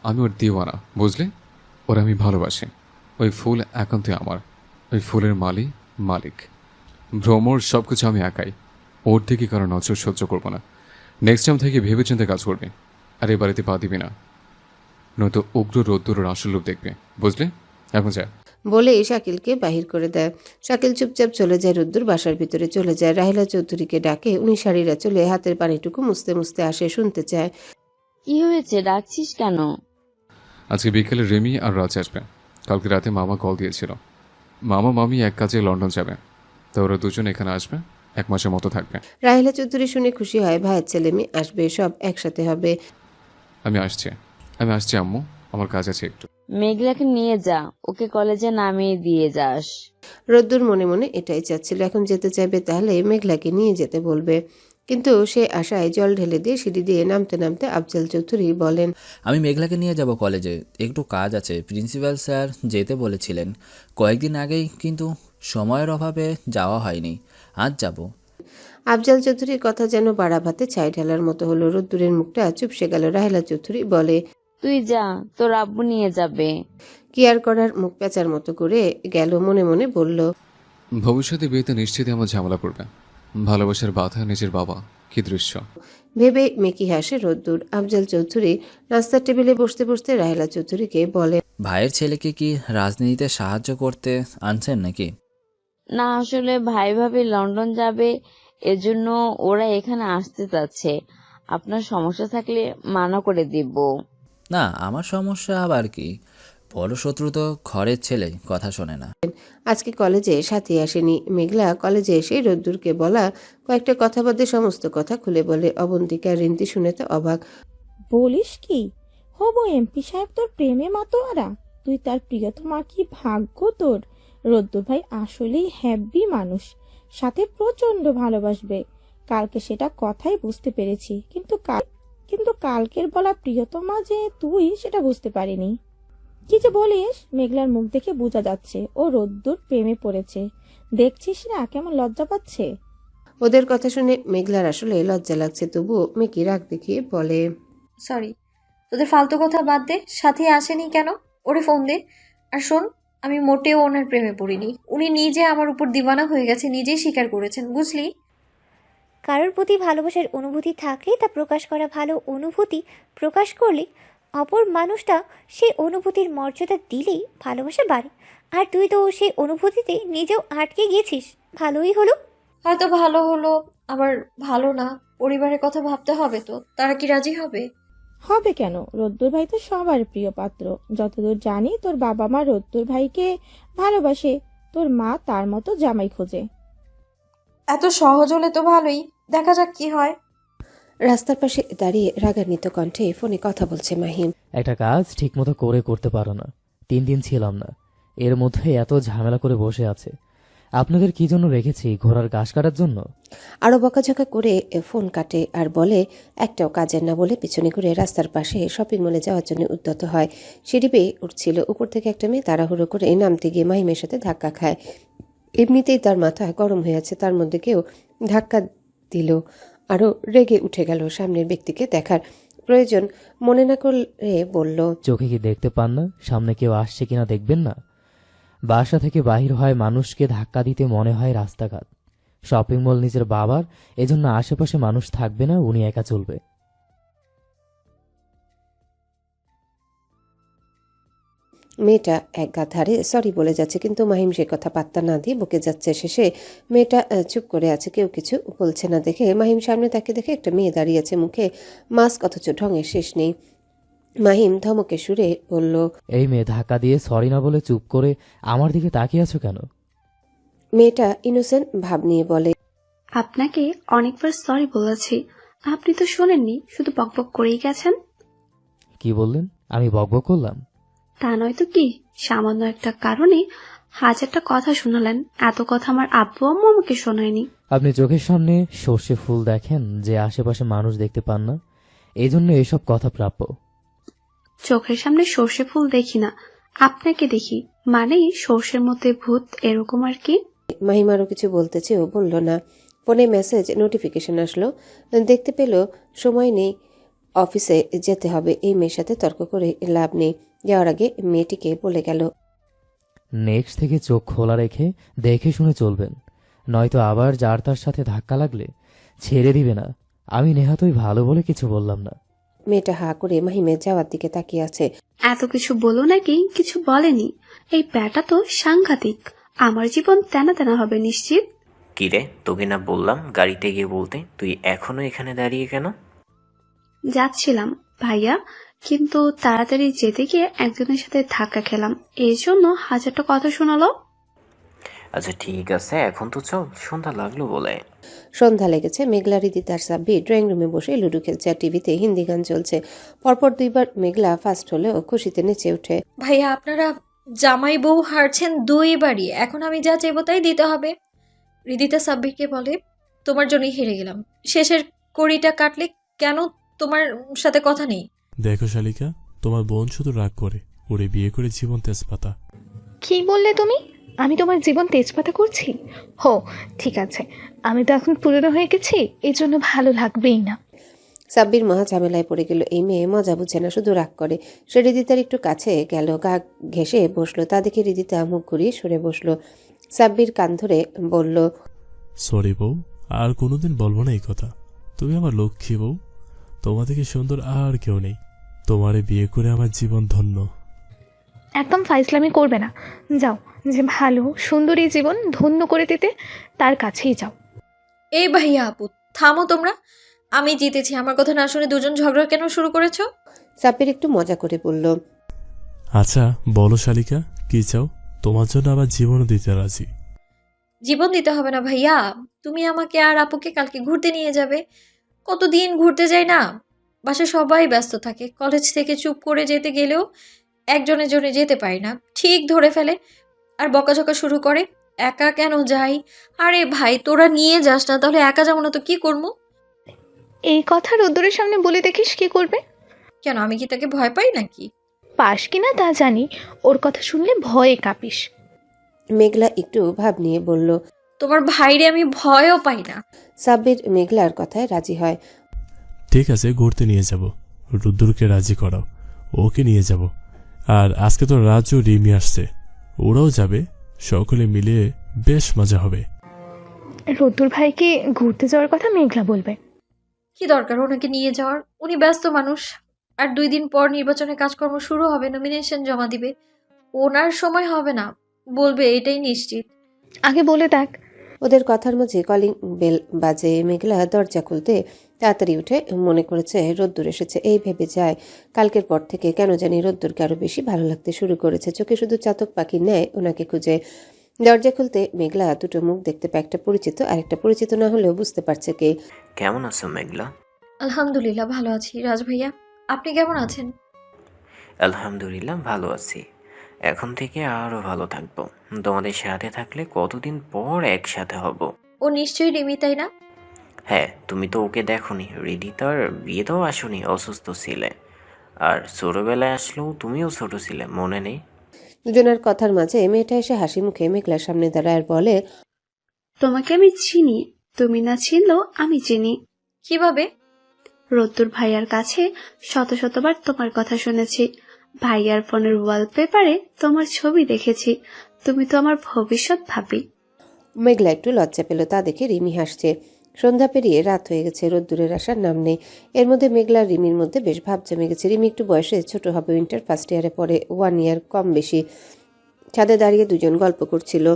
আমি ওর দিওয়ানা, বুঝলে? ওর আমি ভালোবাসি। ওই ফুল একান্তই আমার। ওই ফুলের মালিক ভ্রমর সব কিছু আমি একাই। ওর থেকে কারো নজর সহ্য করবো না। নেক্সট টাইম থেকে ভেবেচিন্তে কাজ করবি। আর এই বাড়িতে পা দিবি না, নয়তো উগ্র রোদ্দুরের আসল রূপ দেখবে, বুঝলে? এখন যা। বলে শাকিলকে বাহির করে দেয়। শাকিল চুপচাপ চলে যায়। রোদ্দুর বাসার ভিতরে চলে যায়। রাহিলা চৌধুরীকে ডাকে। উনি শাড়িরা চলে হাতের পানিটুকু মুছতে মুছতে আসে, শুনতে চায়। কি হয়েছে, ডাকছিস কেন? আজকে বিকেলে রেমি আর রাজ আসবে। কালকে রাতে মামা কল দিয়েছিল। মামা মামি এক কাজে লন্ডন যাবে, তো ওরা দুজন এখানে আসবে, 1 মাসের মতো থাকবে। রাহিলা চৌধুরী শুনে খুশি হয়। ভাইয়ের ছেলে মেয়ে আসবে, সব একসাথে হবে। আমি আসছি আম্মু, আমার কাজ আছে একটু। মেঘলাকে নিয়ে যা, ওকে কলেজে নামিয়ে দিয়ে যাস। রোদ্দুর মনে মনে এটাই চাচ্ছিল, এখন যেতে চাইবে তাহলে মেঘলাকে নিয়ে যেতে বলবে। কিন্তু সে আশায় জল ঢেলে দিয়ে সিঁড়ি দিয়ে নামতে নামতে আফজাল চৌধুরী বলেন, আমি মেঘলাকে নিয়ে যাব কলেজে, একটু কাজ আছে, প্রিন্সিপাল স্যার যেতে বলেছিলেন কয়েকদিন আগেই, কিন্তু সময়ের অভাবে যাওয়া হয়নি, আজ যাব। আফজাল চৌধুরীর কথা যেন বাড়া ভাতে ছাই ঢালার মতো হলো। রোদ্দুরের মুখটা চুপসে গেল। রাহেলা চৌধুরী বলে, তুই যা, তোর আব্বু নিয়ে যাবে। কি আর করার, মুখ পেঁচার মতো করে গেল। মনে মনে বলল, ভবিষ্যতে বিয়েতে নিশ্চিতই আমার ঝামেলা পড়বে। ভালোবাসার বাধা নিজের বাবা, কি দৃশ্য! ভেবে মেকি হাসে রোদ্দুর। আফজাল চৌধুরী নাস্তার টেবিলে বসতে বসতে রাহেলা চৌধুরীকে বলে, ভাইয়ের ছেলেকে কি রাজনীতিতে সাহায্য করতে আনছেন নাকি? না, আসলে ভাই ভাবি লন্ডন যাবে, এজন্য ওরা এখানে আসতে চাচ্ছে। আপনার সমস্যা থাকলে মানা করে দিব। না, আমার সমস্যা আবার কি, বড় শত্রু তো ঘরের ছেলে, কথা শোনে না। আজকে কলেজে সাথী আসেনি। মেঘলা কলেজে এসে রোদ্দুরকে বলা কয়েকটা কথা বাদে সমস্ত কথা খুলে বলে। অবন্তিকা রিন্তি শুনে তো অবাক। বলিস কি, হবো এমপি সাহেব তোর প্রেমে মাতোয়ারা? তুই তার প্রিয়তমা, কি ভাগ্য তোর। রোদ্দুর ভাই আসলেই হ্যাপি মানুষ, সাথে প্রচন্ড ভালোবাসবে। কালকে সেটা কথাই বুঝতে পেরেছি, কিন্তু কালকের বলা প্রিয়তমা যে তুই, সেটা বুঝতে পারিনি। কি যে বলিস, মেঘলার মুখ দেখে বোঝা যাচ্ছে ও রোদ্দুর প্রেমে পড়েছে। দেখছিস না কেমন লজ্জা পাচ্ছে। ওদের কথা শুনে মেঘলার আসলে লজ্জা লাগছে, তবুও মেকি রাগ দেখিয়ে বলে, সরি, তোদের ফালতু কথা বাদ দে। সাথে আসেনি কেন? ওরে ফোন দে। আর শোন, আমি মোটেও ওনার প্রেমে পড়িনি। উনি নিজে আমার উপর দিওয়ানা হয়ে গেছে, নিজেই স্বীকার করেছেন, বুঝলি? কারোর প্রতি ভালোবাসার অনুভূতি থাকলে তা প্রকাশ করা ভালো, অনুভূতি প্রকাশ করলে অপর মানুষটা সেই অনুভূতির মর্যাদা দিলেই ভালোবাসা বাড়ে। আর তুই তো সেই অনুভূতিতে নিজেও আটকে গিয়েছিস। ভালোই হলো। হয়তো ভালো হলো, আবার ভালো না। পরিবারের কথা ভাবতে হবে তো, তারা কি রাজি হবে? হবে কেন? রোদ্দুর ভাই তো সবার প্রিয় পাত্র। যতদূর জানি তোর বাবা মা রোদ্দুর ভাইকে ভালোবাসে, তোর মা তার মতো জামাই খোঁজে। এত সহজ হলে তো ভালোই, দেখা যাক কি হয়। রাস্তার পাশে দাঁড়িয়ে রাগান্বিত কণ্ঠে ফোনে কথা বলছে মাহিম। একটা কাজ ঠিকমতো করতে পারো না। 3 দিন ছিলাম না, এর মধ্যে এত ঝামেলা করে বসে আছে। আপনাদের কি জন্য রেখেছি? ঘোড়ার ঘাস কাটার জন্য? আরো বকাঝকা করে ফোন কাটে আর বলে একটাও কাজের না, বলে পিছনে ঘুরে রাস্তার পাশে শপিং মলে যাওয়ার জন্য উদ্যত হয়। সিঁড়ি বেয়ে উঠছিল, উপর থেকে একটা মেয়ে তাড়াহুড়ো করে নামতে গিয়ে মাহিমের সাথে ধাক্কা খায়। এমনিতেই তার মাথা গরম হয়ে আছে, তার মধ্যে কেউ ধাক্কা দিল। আরো রেগে উঠে গেল। সামনের ব্যক্তিকে দেখার প্রয়োজন মনে না করে বলল, চোখে কি দেখতে পান না সামনে কেউ আসছে কিনা? দেখবেন না? বাসা থেকে বাহির হয় মানুষকে ধাক্কা দিতে মনে হয় রাস্তাঘাট। শপিং মল নিজের বাবার, এজন্য আশেপাশে মানুষ থাকবে না, উনি একা চলবে। মেয়েটা এক ধারে সরি বলে যাচ্ছে, কিন্তু মাহিম সে কথা পাত্তা না দিয়ে বকে যাচ্ছে। শেষে মেয়েটা চুপ করে আছে, কেউ কিছু বলছে না দেখে মাহিম সামনে তাকে দেখে একটা মেয়ে দাঁড়িয়ে আছে, মুখে মাস্ক, অথচ ঢঙের শেষ নেই। মাহিম ধমকে সুরে বলল, এই মেয়ে ধাক্কা দিয়ে সরি না বলে চুপ করে আমার দিকে তাকিয়ে আছো কেন? মেয়েটা ইনোসেন্ট ভাব নিয়ে বলে, আপনাকে অনেকবার সরি বলেছি, আপনি তো শোনেননি, শুধু বকবক করেই গেছেন। কি বললেন? আমি বকবক করলাম? তা নয় তো কি, সামান্য একটা কারণে 1000টা কথা শোনালেন। এত কথা আমার আব্বু আম্মু আমাকে শোনায়নি। আপনি চোখের সামনে সর্ষে ফুল দেখেন যে আশেপাশে মানুষ দেখতে পান না, এই জন্য এসব কথা প্রাপ্য। চোখের সামনে সর্ষে ফুল দেখি না, আপনাকে দেখি, মানে সর্ষের মধ্যে ভূত, এরকম আর কি। মাহিম আরও কিছু বলতে চেয়েও বলল না। ফোনে মেসেজ নোটিফিকেশন আসলো, দেখতে পেল সময় নেই, অফিসে যেতে হবে। এই মেয়ের সাথে তর্ক করে লাভ নেই। যাওয়ার আগে মেয়েটিকে বলে গেল, নেক্সট থেকে চোখ খোলা রেখে দেখে শুনে চলবেন, নয়তো আবার যার তার সাথে ধাক্কা লাগলে ছেড়ে দিবে না। আমি নেহাতই ভালো বলে কিছু বললাম না। মেয়েটা হা করে মাহিমের যাওয়ার দিকে তাকিয়ে আছে। এত কিছু বলো নাকি কিছু বলেনি? এই ব্যাটা তো সাংঘাতিক। আমার জীবন তেনা তেনা হবে নিশ্চিত। কিরে, তোকে না বললাম গাড়িতে গিয়ে বলতে? তুই এখনো এখানে দাঁড়িয়ে কেন? যাচ্ছিলাম ভাইয়া, কিন্তু তাড়াতাড়ি যেতে গিয়ে একজনের সাথে ধাক্কা খেলাম, এই জন্য 1000টা কথা শোনালো। আচ্ছা ঠিক আছে, এখন তো চল, সন্ধ্যা লাগলো বলে। সন্ধ্যা লেগেছে। মেঘলা, রীতিতা আর সাব্বির ড্রয়িং রুমে বসে লুডো খেলছে আর টিভিতে হিন্দি গান চলছে। পরপর 2বার মেঘলা ফার্স্ট হলেও খুশিতে নেচে ওঠে। ভাইয়া, আপনারা জামাই বউ হারছেন 2বারই, এখন আমি যা চাইবো তাই দিতে হবে। হৃদিতা সাব্বিরকে বলে, তোমার জন্যই হেরে গেলাম। শেষের কড়িটা কাটলে কেন তোমার সাথে কথা নেই? দেখো শালিকা, তোমার বোন শুধু রাগ করে, ওরে বিয়ে করে জীবন তেজপাতা। কি বললে তুমি? আমি তোমার জীবন তেজপাতা করছি? হো, ঠিক আছে, আমি তো এখন পুরনো হয়ে গেছি, এই জন্য ভালো লাগবেই না। সাব্বির মহা ঝামেলায় পড়ে গেল। এই মেয়ে মজা বুঝে না, শুধু রাগ করে। সে হৃদিতার একটু কাছে গেল, গা ঘেঁষে বসলো। তা দেখে হৃদিতা মুখ ঘুরিয়ে সরে বসলো। সাব্বির কান ধরে বলল, সরি বউ, আর কোনোদিন বলবো না এই কথা। তুমি আমার লক্ষ্মী বউ, তোমার থেকে সুন্দর আর কেউ নেই। তোমারে বিয়ে করে আমার জীবন ধন্য। একদম ফাইজলামি করবে না। যাও, যে ভালো সুন্দরী জীবন ধন্য করে দিতে তার কাছেই যাও। এই ভাইয়া আপু, থামো তোমরা। আমি জিতেছি। আমার কথা না শুনে দুজন ঝগড়া কেন শুরু করেছো? সাব্বির একটু মজা করে বলল, আচ্ছা বলো শালিকা, কি চাও? তোমার জন্য আমার জীবনও দিতে রাজি। জীবন দিতে হবে না ভাইয়া, তুমি আমাকে আর আপুকে কালকে ঘুরতে নিয়ে যাবে। কতদিন ঘুরতে যাই না, বাসায় সবাই ব্যস্ত থাকে। কলেজ থেকে চুপ করে যেতে গেলেও একজনের জন্য যেতে পারি না, ঠিক ধরে ফেলে আর বকাঝকা শুরু করে। একা কেন যাই? আরে ভাই, তোরা নিয়ে যাস না, তাহলে একা যাবো না তো কি করবো? এই কথা রোদ্দুরের সামনে বলে দেখিস কি করবে? কেন, আমি কি তাকে ভয় পাই নাকি? পাস কিনা তা জানি, ওর কথা শুনলে ভয়ে কাঁপিস। মেঘলা একটু ভাব নিয়ে বলল, তোমার ভাইরে আমি ভয়ও পাই না। সাব্বির মেঘলার কথায় রাজি হয়। ঠিক আছে, ঘুরতে নিয়ে যাব। রুদ্রকে রাজি করাও, ওকে নিয়ে যাব। আর আজকে তো রাজু রিমি আসছে, ওরাও যাবে। সকলে মিলে বেশ মজা হবে। রোদ্দুর ভাইকে ঘুরতে যাওয়ার কথা মেঘলা বলবে। কি দরকার ওনাকে নিয়ে যাওয়ার? উনি ব্যস্ত মানুষ। আর 2 দিন পর নির্বাচনের কাজকর্ম শুরু হবে, নমিনেশন জমা দিবে। ওনার সময় হবে না বলবে, এটাই নিশ্চিত। আগে বলে দেখ। ওদের কথার মাঝে কলিং বেল বাজে। মেঘলা দরজা খুলতে তাড়াতাড়ি উঠে মনে করেছে রোদ্দুর এসেছে। এই ভেবে যায় কালকের পর থেকে কেন জানি রোদ্দুরকে আরো বেশি ভালো লাগতে শুরু করেছে। চোখে শুধু চাতক পাখির ন্যায় ওনাকে খুঁজে। দরজা খুলতে মেঘলা দুটো মুখ দেখতে পায়, একটা পরিচিত আর একটা পরিচিত না হলেও বুঝতে পারছে কে। কেমন আছো মেঘলা? আলহামদুলিল্লাহ ভালো আছি। রাজ ভাইয়া, আপনি কেমন আছেন? আলহামদুলিল্লাহ ভালো আছি। এখন থেকে আরো ভালো থাকবো। তোমাদের সাথে থাকলে কতদিন পর একসাথে হব। ও নিশ্চয়ই রিমি, তাই না? হ্যাঁ, তুমি তো ওকে দেখোনি। রিদিতার বিয়েতেও আসোনি, অসুস্থ ছিলে। আর ছোটবেলায় আসলেও তুমিও ছোট ছিলে, মনে নেই? দুজনের কথার মাঝে মেয়েটা এসে হাসি মুখে মেঘলার সামনে দাঁড়ায় আর বলে, তোমাকে আমি চিনি, তুমি না চিনলেও আমি চিনি। কিভাবে? রোদ্দুর ভাইয়ার কাছে শত শতবার তোমার কথা শুনেছি। ভাইয়ার ফোনের ওয়ালপেপারে তোমার ছবি দেখেছি। তুমি তো আমার ভবিষ্যৎ ভাবি। মেঘলা একটু লজ্জা পেল। তা দেখে রিমি হাসছে। সন্ধ্যা পেরিয়ে রাত হয়ে গেছে, রোদ্দুরের আসার নাম নেই। এর মধ্যে মেঘলা আর রিমির মধ্যে বেশ ভাব জমে গেছে। রিমি একটু বয়সে ছোট হবে, উইন্টার ফার্স্ট ইয়ারে পড়ে, 1 ইয়ার কম বেশি। ছাদে দাঁড়িয়ে দুজন গল্প করছিল।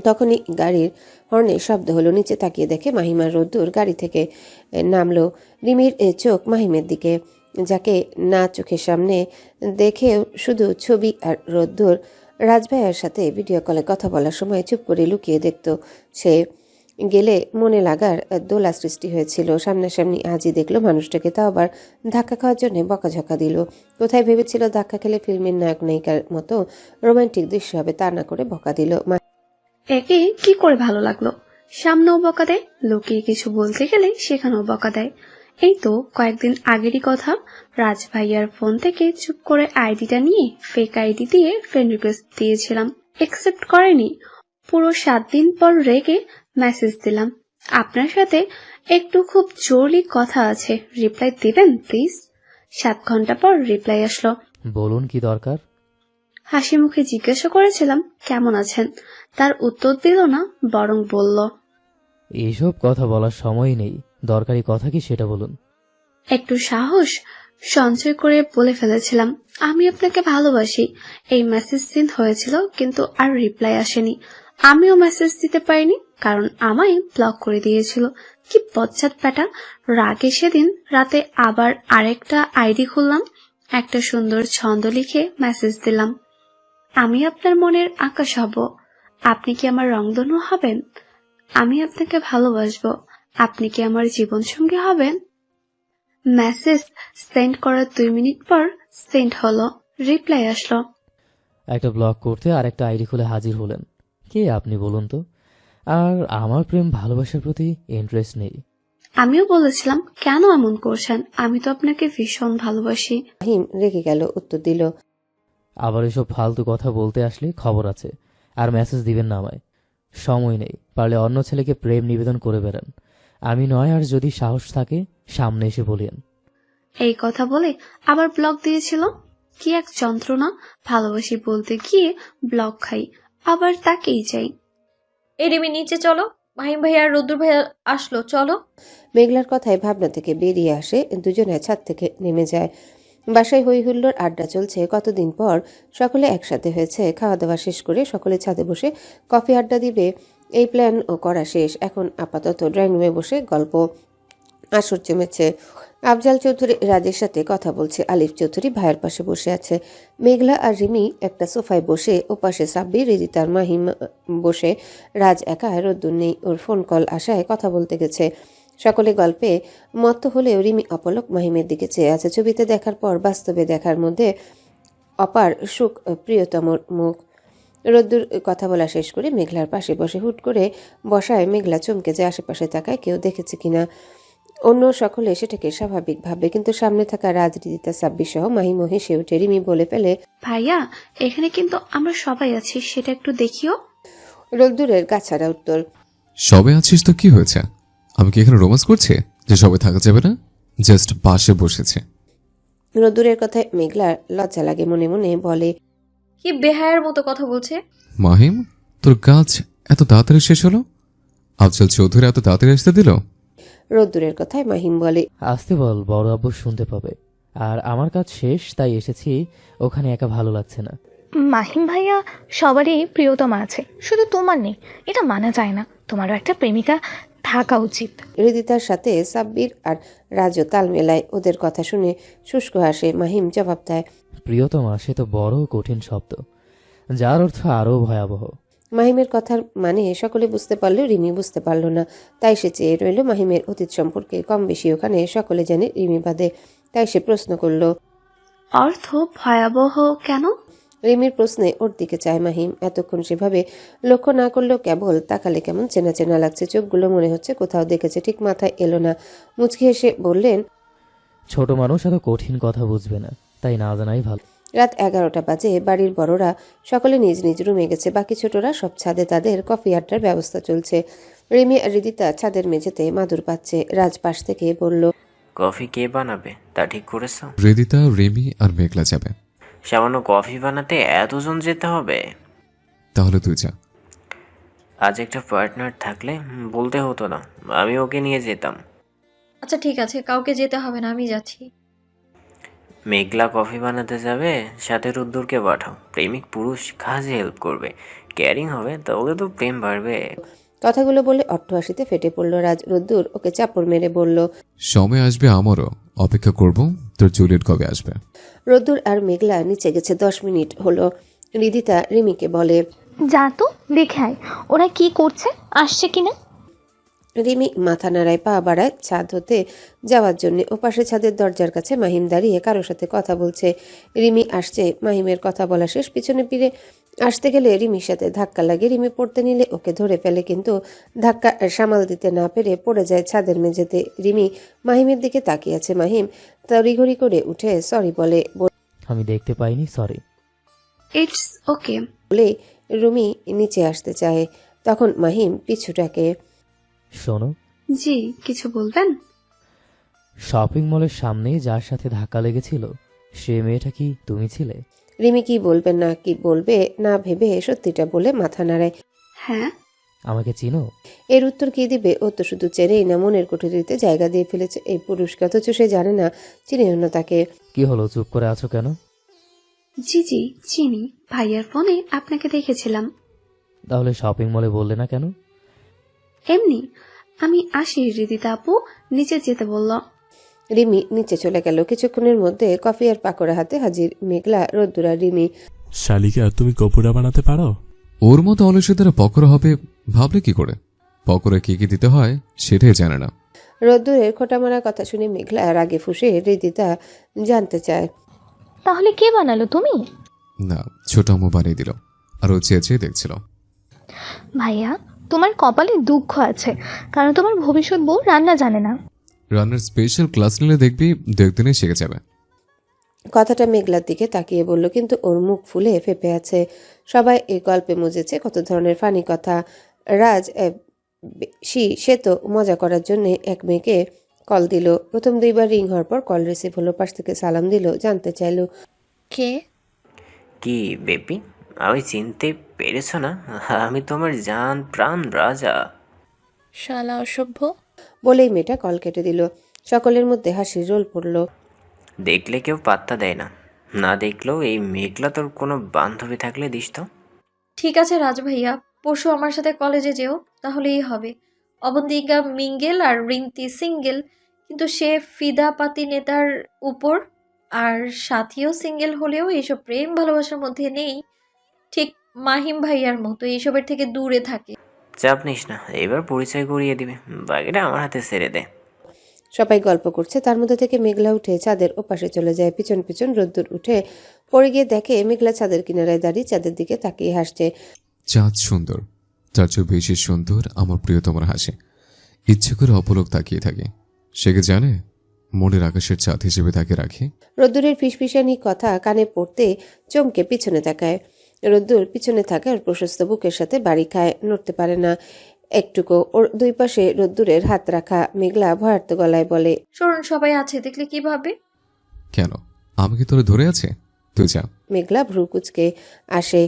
তখনই গাড়ির হর্নে শব্দ হলো। নিচে তাকিয়ে দেখে মাহিমার রোদ্দুর গাড়ি থেকে নামলো। রিমির চোখ মাহিমের দিকে, যাকে না চোখের সামনে দেখেও শুধু ছবি। আর রোদ্দুর রাজভাইয়ের সাথে ভিডিও কলে কথা বলার সময় চুপ করে লুকিয়ে দেখত। সে গেলে মনে লাগার দোলা সৃষ্টি হয়েছিল। সামনাসামনি আজই দেখলো মানুষটাকে, তাও আবার ধাক্কা খাওয়ার জন্য বকাঝকা দিল। কোথায় ভেবেছিল ধাক্কা খেলে ফিল্মের নায়ক নায়িকার মতো রোমান্টিক দৃশ্য হবে, তা না করে বকা দিল। একে কি করে ভালো লাগলো? সামনেও বকা দেয়, লুকিয়ে কিছু বলতে গেলে সেখানেও বকা দেয়। এই তো কয়েকদিন আগেরই কথা, রাজ ভাইয়ার ফোন থেকে চুপ করে আইডিটা নিয়ে ফেক আইডি দিয়ে ফ্রেন্ড রিকোয়েস্ট দিয়েছিলাম, একসেপ্ট করেনি। পুরো 7 দিন পর রেগে মেসেজ দিলাম, আপনার সাথে একটু খুব জরুরি কথা আছে, রিপ্লাই দিবেন প্লিজ। 7 ঘন্টা পর রিপ্লাই আসলো। বলুন কি দরকার? হাসি মুখে জিজ্ঞাসা করেছিলাম কেমন আছেন, তার উত্তর দিল না, বরং বলল, এইসব কথা বলার সময় নেই, দরকারি কথা কি সেটা বলুন। একটু সাহস সঞ্চয় করে বলে ফেলেছিলাম, আমি আপনাকে ভালোবাসি। এই মেসেজ সিন হয়েছিল কিন্তু আর রিপ্লাই আসেনি। আমিও মেসেজ দিতে পারিনি কারণ আমায় ব্লক করে দিয়েছিল। কি বজ্জাত ব্যাটা। রাগে সেদিন রাতে আবার আরেকটা আইডি খুললাম, একটা সুন্দর ছন্দ লিখে মেসেজ দিলাম, আমি আপনার মনের আকাশ হব, আপনি কি আমার রংধনু হবেন? আমি আপনাকে ভালোবাসবো, আপনি কি আমার জীবন সঙ্গী হবেন? মেসেজ সেন্ড করার 2 মিনিট পর সেন্ড হলো, রিপ্লাই আসলো। একটা ব্লগ করতে আর একটা আইডি খুলে হাজির হলেন। কে আপনি বলুন তো? আর আমার প্রেম ভালোবাসার প্রতি ইন্টারেস্ট নেই। আমিও বলেছিলাম কেন এমন করছেন, আমি তো আপনাকে ভীষণ ভালোবাসি। মাহিম রেগে গেল, উত্তর দিল, আবার এসব ফালতু কথা বলতে আসলে খবর আছে। আর মেসেজ দিবেন না আমায়, সময় নেই। পারলে অন্য ছেলেকে প্রেম নিবেদন করে বেড়ান, আমি নয়। আর যদি সাহস থাকে সামনে এসে বলেন। এই কথা বলে আবার ব্লক দিয়েছিল। কি এক যন্ত্রণা, ভালোবাসি বলতে গিয়ে ব্লক খাই, আবার তাকেই চাই। এই রিমি নিচে চলো, মাহিম ভাইয়া আর রোদ্দুর ভাইয়া আসলো, চলো। মেঘলার কথায় ভাবনা থেকে বেরিয়ে আসে। দুজনে ছাদ থেকে নেমে যায়। বাসায় হই হুল্লোড়, আড্ডা চলছে। কতদিন পর সকলে একসাথে হয়েছে। খাওয়া দাওয়া শেষ করে সকলে ছাদে বসে কফি আড্ডা দিবে, এই প্ল্যান ও করা শেষ। এখন আপাতত ড্রয়িং রুমে বসে গল্প আসর জমেছে। আফজাল চৌধুরী রাজের সাথে কথা বলছে, আলিফ চৌধুরী ভাইয়ের পাশে বসে আছে। মেঘলা আর রিমি একটা সোফায় বসে, ওপাশে সাব্বির, রিদিতার মাহিম বসে। রাজ একা, রোদ্দুর নেই, ওর ফোন কল আসায় কথা বলতে গেছে। সকলে গল্পে মত্ত হলেও রিমি অপলক মাহিমের দিকে চেয়ে আছে। ছবিতে দেখার পর বাস্তবে দেখার মধ্যে অপার সুখ। প্রিয়তমর মুখ। রোদ্দুর কথা বলা শেষ করে মেঘলার পাশে বসে। হুট করে বসায় মেঘলা চমকে যায়, আশেপাশে তাকায় কেউ দেখেছে কিনা। অন্য সকলে সেটাকে স্বাভাবিক ভাবে, কিন্তু সামনে থাকা রাজনীতিতা সাব্বির সহ মাহিমও হেসে উঠে। রিমি বলে ফেলে, ভাইয়া এখানে কিন্তু আমরা সবাই আছি, সেটা একটু দেখিও। রোদ্দুরের গাছাড়া উত্তর। সবে আছিস তো কি হয়েছে? আমি কি এখানে রোমান্স করছি যে সবে থাকা যাবে না? জাস্ট পাশে বসেছে। রোদ্দুরের কথায় মেঘলার লজ্জা লাগে, মনে মনে বলে, কি বেহায়ার মতো কথা বলছে। মাহিম, তোর কাজ এত তাড়াতাড়ি শেষ হলো? আফজল চৌধুরী এত তাড়াতাড়ি আসতে দিল? রোদ্দুরের কথায় মাহিম বলে, আসতে বল, বড় আব্বু শুনতে পাবে। আর আমার কাজ শেষ, তাই এসেছি। ওখানে একা ভালো লাগছে না। মাহিম ভাইয়া সবারই প্রিয়তমা আছে, শুধু তোমার নেই। এটা মানা যায় না। তোমারও একটা প্রেমিকা থাকা উচিত। হৃদিতার সাথে সাব্বির আর রাজও তাল মেলায়। ওদের কথা শুনে শুষ্ক হাসে। মাহিম জবাব দেয়, প্রিয়তমা সে তো বড় কঠিন শব্দ, যার অর্থ আরও ভয়াবহ। মাহিমের কথার মানে সকলে বুঝতে পারলেও রিমি বুঝতে পারল না। তাই সে চেয়ে রইল মাহিমের অতীত সম্পর্কে। কম বেশি ওখানে সকলে জানে রিমি বাদে। তাই সে প্রশ্ন করল, অর্থ ভয়াবহ কেন? রিমির প্রশ্নে ওর দিকে চায় মাহিম। এতক্ষণ সেভাবে লক্ষ্য না করলেও কেবল তাকালে কেমন চেনা চেনা লাগছে। চোখগুলো মনে হচ্ছে কোথাও দেখেছে, ঠিক মাথায় এলো না। মুচকি হেসে বললেন, ছোট মানুষ এত কঠিন কথা বুঝবে না, তাই না জানাই ভালো। রাত 11টা বাজে। বাড়ির বড়রা সকলে নিজ নিজ রুমে গেছে। বাকি ছোটরা সব ছাদে তাদের কফি আড্ডার ব্যবস্থা চলছে। রিমি আর হৃদিতা ছাদের মেঝেতে মাদুর পাচ্ছে। রাজ পাশ থেকে বলল, কফি কে বানাবে তা ঠিক করেছো? রেদিতা, রেমি আর মেঘলা যাবে। সামান্য কফি বানাতে এতজন যেতে হবে? তাহলে তুই যা। আজ একটা পার্টনার থাকলে বলতে হতো না, আমি ওকে নিয়ে যেতাম। আচ্ছা ঠিক আছে, কাউকে যেতে হবে না, আমি যাচ্ছি। মেঘলা কফি বানাতে যাবে, সাথে রুদ্দুরকে পাঠাও। প্রেমিক পুরুষ কাজে হেল্প করবে, কেয়ারিং হবে, তাহলে তো প্রেম বাড়বে। কথাগুলো বলে অট্টহাসিতে ফেটে পড়ল রাজ। রোদ্দুর ওকে চাপড় মেরে বলল, সময় আসবে আমারও, অপেক্ষা করব তোর জুলিয়েট কবে আসবে। রোদ্দুর আর মেঘলা নিচে গেছে। 10 মিনিট হলো। হৃদিতা রিমিকে বলে, যা তো দেখে আয় ওরা কি করছে, আসছে কিনা। রিমি মাথা নাড়ায়, পা বাড়ায় ছাদ হতে যাওয়ার জন্য। ওপাশে ছাদের দরজার কাছে মাহিম দাঁড়িয়ে কারোর সাথে কথা বলছে। রিমি আসছে। মাহিমের কথা বলা শেষ। পিছনে ফিরে আসতে গেলে রিমির সাথে ধাক্কা লাগে। রিমি পড়তে নিলে ওকে ধরে ফেলে, কিন্তু ধাক্কা সামাল দিতে না পেরে পড়ে যায় ছাদের মেঝেতে। রিমি মাহিমের দিকে তাকিয়ে আছে। মাহিম তড়িঘড়ি করে উঠে সরি বলে আমি দেখতে পাইনি, সরি। It's okay. রুমি নিচে আসতে চায়। তখন মাহিম পিছুটাকে। শোনো, জি, কিছু বলবেন? শপিং মলের সামনেই যার সাথে ধাক্কা লেগেছিল সে মেয়েটা কি তুমি ছিলে? রিমি কি বলবে না কি বলবে না ভেবে সত্যিটা বলে মাথা নাড়ায়। হ্যাঁ। আমাকে চিনো? এর উত্তর কি দিবে? ও তো শুধু চেনেই না, মনের কুঠুরিতে জায়গা দিয়ে ফেলেছে এই পুরুষকে, অথচ সে জানে না, চিনেও না তাকে। কি হলো, চুপ করে আছো কেন? জি জি চিনি, ভাইয়ার ফোনে আপনাকে দেখেছিলাম। তাহলে শপিং মলে বললে না কেন? এমনি, আমি আসি। হৃদিতা আপু নিচে যেতে বলল। রিমি নিচে চলে গেল। কিছুক্ষণের মধ্যে কফি আর পাকোড়া হাতে হাজির মেঘলা, রোদ্দুর আর রিমি। শালিকা, তুমি কপুরা বানাতে পারো? ওর মতো অলসের দ্বারা পকোড়া হবে ভাবলে কি করে? পকোড়া কি কি দিতে হয় সেটাই জানে না। রোদ্দুরের খোঁটামারা কথা শুনে মেঘলা রাগে ফুঁসে হৃদিতা জানতে চায়, তাহলে কে বানালো, তুমি? না, ছোট আম্মু বানিয়ে দিল, আর ও চেয়ে চেয়ে দেখছিল। ভাইয়া, তোমার কপালে দুঃখ আছে, কারণ তোমার ভবিষ্যৎ বউ রান্না জানে না। রান্নার স্পেশাল ক্লাস নিলে দেখবি দেখদিনই শিখে যাবে। কথাটা মেঘলার দিকে তাকিয়ে বলল, কিন্তু ওর মুখ ফুলে ফেপে আছে। সবাই এই গল্পে মজেছে কত ধরনের ফানি কথা। রাজ সে তো মজা করার জন্য এক মেয়েকে কল দিল। প্রথম 2 বার রিং হওয়ার পর কল রিসিভ হলো। পাশ থেকে সালাম দিল, জানতে চাইলো, কে? কি বেবি, আমি চিনতে পেরেছ না? আমি তোমার জান প্রাণ রাজা। শালা অসভ্য। বলেই মেয়েটা কল কেটে দিল। সকলের মধ্যে হাসির রোল পড়ল। দেখলে কেউ পাত্তা দেয় না, না দেখলেও এই মেঘলা তোর কোনো বান্ধবী থাকলে দিস তো। ঠিক আছে রাজ ভাইয়া, পরশু আমার সাথে কলেজে যেও, তাহলেই হবে। অবন্তিকা মিঙ্গেল আর রিন্তি সিঙ্গেল, কিন্তু সে ফিদা পাতি নেতার উপর। আর সাথীও সিঙ্গেল হলেও এইসব প্রেম ভালোবাসার মধ্যে নেই। ঠিক মাহিম ভাইয়ার মতো এইসবের থেকে দূরে থাকে। চাপ নিস না, এবার পরিচয় করিয়ে দিবে, বাকিটা আমার হাতে ছেড়ে দে। সবাই গল্প করছে, তার মধ্যে থেকে মেঘলা উঠে ছাদের ওপাশে চলে যায়। পিছন পিছন রোদ্দুর উঠে পড়ে গিয়ে দেখে মেঘলা ছাদের কিনারায় দাঁড়িয়ে চাঁদের দিকে তাকিয়ে হাসছে। চাঁদ সুন্দর, তার চেয়ে বেশি সুন্দর আমার প্রিয়তমার হাসি। ইচ্ছে করে অপলক তাকিয়ে থাকে। সে কি জানে মনের আকাশের চাঁদ হিসেবে তাকে রাখে? রোদ্দুরের ফিসফিসানি কথা কানে পড়তে চমকে পিছনে তাকায়। রোদ্দুর পিছনে থাকা ওর প্রশস্ত বুকের সাথে বাড়ি খায়, নড়তে পারে না। একটুকু। ওর দুই পাশে রোদ্দুরের হাত রাখা। মেঘলা ভয়ার্ত গলায় বলে, সরুন, সবাই আছে দেখলে কি ভাবে? কেন, আমি কি তোরে ধরে আছে? তুই যা। মেঘলা ভ্রু কুচকে আসে।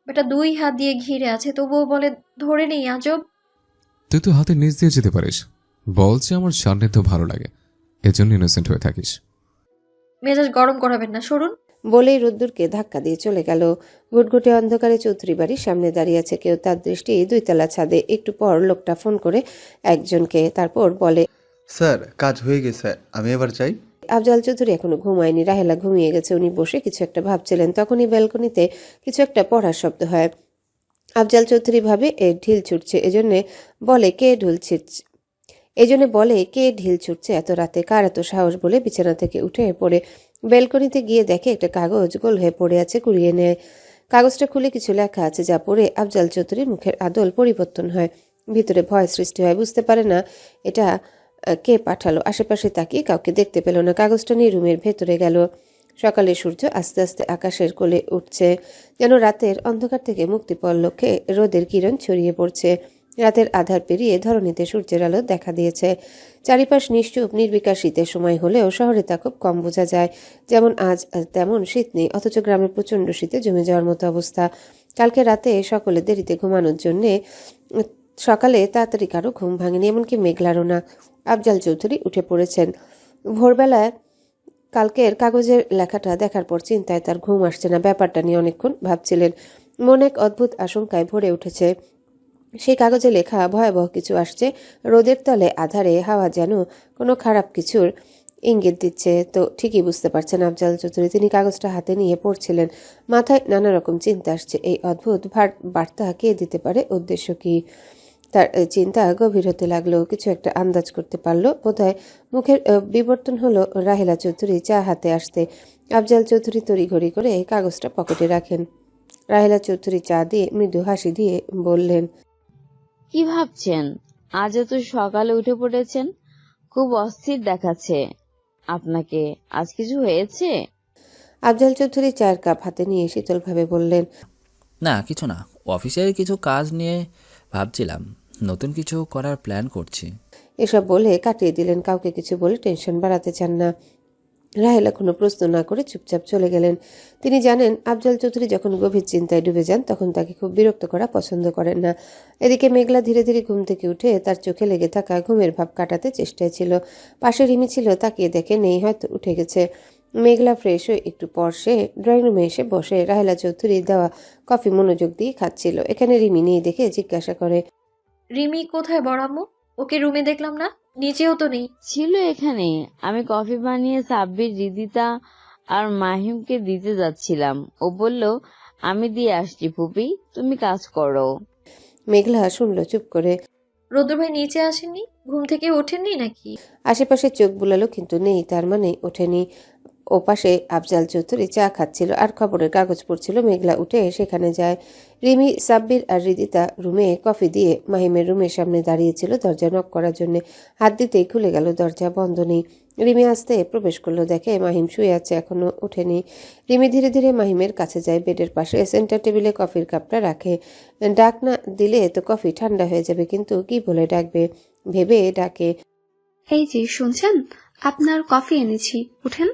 বেটা 2 হাত দিয়ে ঘিরে আছে, তবুও বলে ধরে নেই, আজব। তুই তো হাতে নিচ দিয়ে যেতে পারিস। বল যে আমার সামনে তো ভালো লাগে, এজন্য ইনোসেন্ট হয়ে থাকিস। মেজাজ গরম করাবেন না, সরুন। বলেই রোদ্দুরকে ধাক্কা দিয়ে চলে গেল। ঘুটঘুটে অন্ধকারে চৌধুরী বাড়ির সামনে দাঁড়িয়ে আছে কেউ। তার দৃষ্টি 2 তলা ছাদে। একটু পর লোকটা ফোন করে একজনকে, তারপর বলে, স্যার কাজ হয়ে গেছে, আমি এবার যাই। আফজাল চৌধুরী এখনো ঘুমায়নি। রাহেলা ঘুমিয়ে গেছে। উনি বসে কিছু একটা ভাবছিলেন। তখনই ব্যালকনিতে কিছু একটা পড়ার শব্দ হয়। আফজাল চৌধুরী ভাবে ঢিল ছুটছে, এজন্যে বলে কে ঢিল ছুটছে এত রাতে, কার এত সাহস, বলে বিছানা থেকে উঠে পড়ে ব্যালকনিতে গিয়ে দেখে একটা কাগজ গোল হয়ে পড়ে আছে। কুড়িয়ে নেয়। কাগজটা খুলে কিছু লেখা আছে, যা পড়ে আফজাল চৌধুরীর মুখের আদল পরিবর্তন হয়। ভিতরে ভয় সৃষ্টি হয়। বুঝতে পারে না এটা কে পাঠালো। আশেপাশে তাকিয়ে কাউকে দেখতে পেল না। কাগজটা নিয়ে রুমের ভেতরে গেল। সকালে সূর্য আস্তে আস্তে আকাশের কোলে উঠছে, যেন রাতের অন্ধকার থেকে মুক্তি পাওয়ার লক্ষ্যে রোদের কিরণ ছড়িয়ে পড়ছে। রাতের আধার পেরিয়ে ধরণীতে সূর্যের আলো দেখা দিয়েছে। চারিপাশ নিশ্চুপ নির্বিকার শীতের সময় হলেও শহরে তা খুব কম বোঝা যায়। যেমন আজ তেমন শীত নেই, অথচ গ্রামে প্রচণ্ড শীতে জমে যাওয়ার মতো অবস্থা। কালকে রাতে সকলে দেরিতে ঘুমানোর জন্যে সকালে তাড়াতাড়ি কারো ঘুম ভাঙেনি, এমনকি মেঘলারও না। আফজাল চৌধুরী উঠে পড়েছেন। ভোরবেলায় কালকের কাগজের লেখাটা দেখার পর চিন্তায় তার ঘুম আসছে না। ব্যাপারটা নিয়ে অনেকক্ষণ ভাবছিলেন। মন এক অদ্ভুত আশঙ্কায় ভরে উঠেছে। সেই কাগজে লেখা ভয়াবহ কিছু আসছে। রোদের তলে আধারে হাওয়া যেন কোনো খারাপ কিছুর ইঙ্গিত দিচ্ছে। তো ঠিকই বুঝতে পারছেন আফজাল চৌধুরী। তিনি কাগজটা হাতে নিয়ে পড়ছিলেন। মাথায় নানা রকম চিন্তা আসছে। এই অদ্ভুত বার্তা কে দিতে পারে? উদ্দেশ্য কি? তার চিন্তা গভীর হতে লাগলো। কিছু একটা আন্দাজ করতে পারলো। বোধহয় মুখের বিবর্তন হলো রাহেলা চৌধুরী চা হাতে আসতে। আফজাল চৌধুরী তড়িঘড়ি করে কাগজটা পকেটে রাখেন। রাহেলা চৌধুরী চা দিয়ে মৃদু হাসি দিয়ে বললেন, কি ভাবছেন? আজ এত সকালে উঠে পড়েছেন, খুব অস্থির দেখাচ্ছে আপনাকে। আজ কিছু হয়েছে? আফজাল চৌধুরী চায়ের কাপ হাতে নিয়ে শীতলভাবে বললেন, না কিছু না, অফিসের কিছু কাজ নিয়ে ভাবছিলাম, নতুন কিছু করার প্ল্যান করছি। এসব বলে কাটিয়ে দিলেন। কাউকে কিছু বলে টেনশন বাড়াতে চান না। রাহেলা কোনো প্রশ্ন না করে চুপচাপ চলে গেলেন। তিনি জানেন আফজাল চৌধুরী যখন গভীর চিন্তায় ডুবে যান তখন তাকে খুব বিরক্ত করা পছন্দ করেন না। এদিকে মেঘলা ধীরে ধীরে ঘুম থেকে উঠে তার চোখে লেগে থাকা ঘুমের ভাব কাটাতে চেষ্টায় ছিল। পাশে রিমি ছিল, তাকিয়ে দেখে নেই, হয়তো উঠে গেছে। মেঘলা ফ্রেশ হয়ে একটু পর সে ড্রয়িং রুমে এসে বসে। রাহেলা চৌধুরী দেওয়া কফি মনোযোগ দিয়ে খাচ্ছিল। এখানে রিমি নেই দেখে জিজ্ঞাসা করে, রিমি কোথায় বড়াম্মু? ওকে রুমে দেখলাম না, নিচেও তো নেই। ছিল এখানে। আমি কফি বানিয়ে সাব্বির, রিদিতা আর মাহিমকে দিতে যাচ্ছিলাম। ও বলল আমি দিয়ে আসছি ফুপি, তুমি কাজ করো। মেঘলা শুনলো চুপ করে। রোদ্র ভাই নিচে আসেননি? ঘুম থেকে ওঠেননি নাকি? আশেপাশে চোখ বুলালো, কিন্তু নেই, তার মানে ওঠেনি। ও পাশে আফজাল চৌধুরী চা খাচ্ছিল আর খবরের কাগজ পড়ছিল। মেঘলা উঠে সেখানে যায়। রিমি, সাব্বির আর রিদিতা রুমে কফি দিয়ে মাহিমের রুমের সামনে দাঁড়িয়েছিল দরজা নক করার জন্য। হাত দিতেই খুলে গেল, দরজা বন্ধ নেই। রিমি আসতে প্রবেশ করলো, দেখে মাহিম শুয়ে আছে, এখনো ওঠেনি। রিমি ধীরে ধীরে মাহিমের কাছে যায়। বেডের পাশে সেন্টার টেবিলে কফির কাপটা রাখে। ডাক না দিলে তো কফি ঠান্ডা হয়ে যাবে, কিন্তু কি বলে ডাকবে ভেবে ডাকে, এই যে শুনছেন, আপনার কফি এনেছি, উঠেন।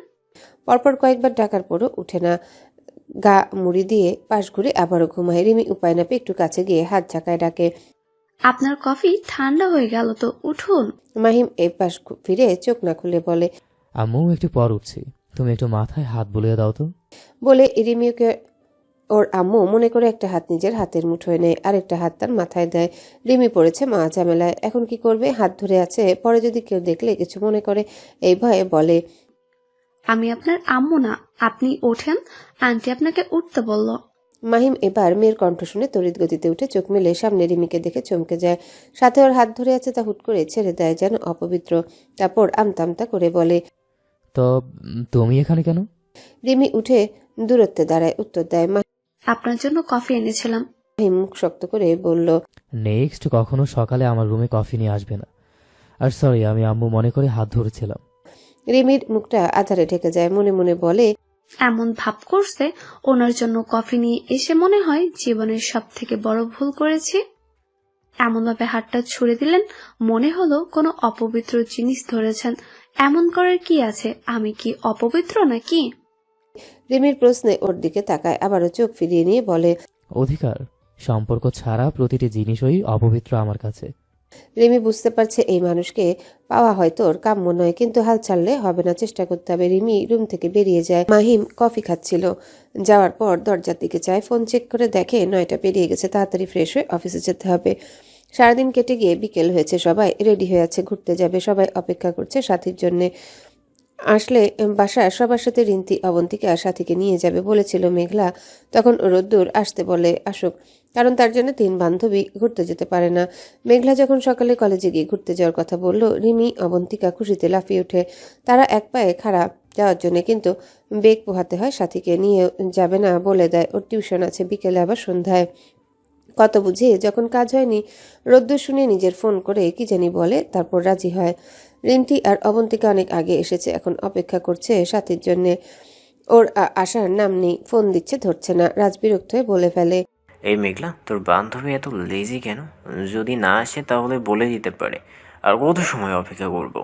পরপর কয়েকবার ডাকার পরও উঠে না। গা মুড়ি দিয়ে পাশ ঘুরে আবারও ঘুমায়। রিমি উপায় না পেয়ে একটু কাছে গিয়ে হাত ঝাঁকায় ডাকে, আপনার কফি ঠান্ডা হয়ে গেল তো, উঠুন। মাহিম এই পাশ ফিরে চোখ না খুলে বলে, আম্মু একটু পর উঠছি, তুমি একটু মাথায় হাত বুলিয়ে দাও তো। বলে রিমিকে ওর আম্মু মনে করে একটা হাত নিজের হাতের মুঠোয় নেয়, আরেকটা হাত তার মাথায় দেয়। রিমি পড়েছে মা ঝামেলায়। এখন কি করবে? হাত ধরে আছে, পরে যদি কেউ দেখলে কিছু মনে করে, এই ভয়ে বলে, আমি আপনার আম্মু না, আপনি ওঠেন, আন্টি আপনাকে উঠতে বলল। মাহিম এবার মেয়ের কণ্ঠ শুনে তড়িৎ গতিতে উঠে চোখ মেলে সামনে রিমিকে দেখে চমকে যায়। সাথে ওর হাত ধরে আছে তা হুট করে ছেড়ে দেয়, যেন অপবিত্র। তারপর আমতা আমতা করে বলে, তো তুমি এখানে কেন? রিমি উঠে দূরত্বে দাঁড়ায়, উত্তর দেয়, আপনার জন্য কফি এনেছিলাম। মাহিম মুখ শক্ত করে বলল, নেক্সট কখনো সকালে আমার রুমে কফি নিয়ে আসবে না। আর সরি, আমি আম্মু মনে করে হাত ধরেছিলাম। রিমির মুখটা আধারে ঢেকে যায়। মনে মনে বলে, এমন ভাব করছে ওনার জন্য কফি নিয়ে এসে মনে হয় জীবনের সব থেকে বড় ভুল করেছি। এমনভাবে হাতটা ছুড়ে দিলেন মনে হলো কোনো অপবিত্র জিনিস ধরেছেন। এমন করার কি আছে? আমি কি অপবিত্র নাকি? রিমির প্রশ্নে ওর দিকে তাকায়, আবারও চোখ ফিরিয়ে নিয়ে বলে, অধিকার সম্পর্ক ছাড়া প্রতিটি জিনিসই অপবিত্র আমার কাছে। রিমি বুঝতে পারছে এই মানুষকে পাওয়া হয়তো ওর কাম্য নয়, কিন্তু হাল ছাড়লে হবে না, চেষ্টা করতে হবে। রিমি রুম থেকে বেরিয়ে যায়। মাহিম কফি খাচ্ছিল। যাওয়ার পর দরজার দিকে যায়, ফোন চেক করে দেখে 9টা পেরিয়ে গেছে। তাড়াতাড়ি ফ্রেশ হয়ে অফিসে যেতে হবে। সারাদিন কেটে গিয়ে বিকেল হয়েছে, সবাই রেডি হয়ে আছে, ঘুরতে যাবে। সবাই অপেক্ষা করছে সাথীর জন্যে। আসলে বাসায় সবার সাথে রিন্তি অবন্তিকা সাথীকে নিয়ে যাবে বলেছিল মেঘলা, তখন রোদ্দুর আসতে বলে আসুক, কারণ তার জন্য 3 বান্ধবী ঘুরতে যেতে পারে না। মেঘলা যখন সকালে কলেজে গিয়ে ঘুরতে যাওয়ার কথা বলল, রিমি অবন্তিকা খুশিতে লাফিয়ে ওঠে। তারা এক পায়ে খাড়া যাওয়ার জন্য, কিন্তু বেগ পোহাতে হয়। সাথীকে নিয়ে যাবে না বলে দেয়, ওর টিউশন আছে, বিকেলে আবার সন্ধ্যায়। কত বুঝে যখন কাজ হয়নি, রোদ্দুর শুনে নিজের ফোন করে কি জানি বলে, তারপর রাজি হয়। রিন্টি আর অবন্তিকা অনেক আগে এসেছে, এখন অপেক্ষা করছে সাথীর জন্যে। ওর আসার নাম নেই, ফোন দিচ্ছে, ধরছে না। রাজ বিরক্ত হয়ে বলে ফেলে, এই মেঘলা, তোর বান্ধবী এত লেজি কেন? যদি না আসে তাহলে বলে দিতে পারে। আর কত সময় অপেক্ষা করব?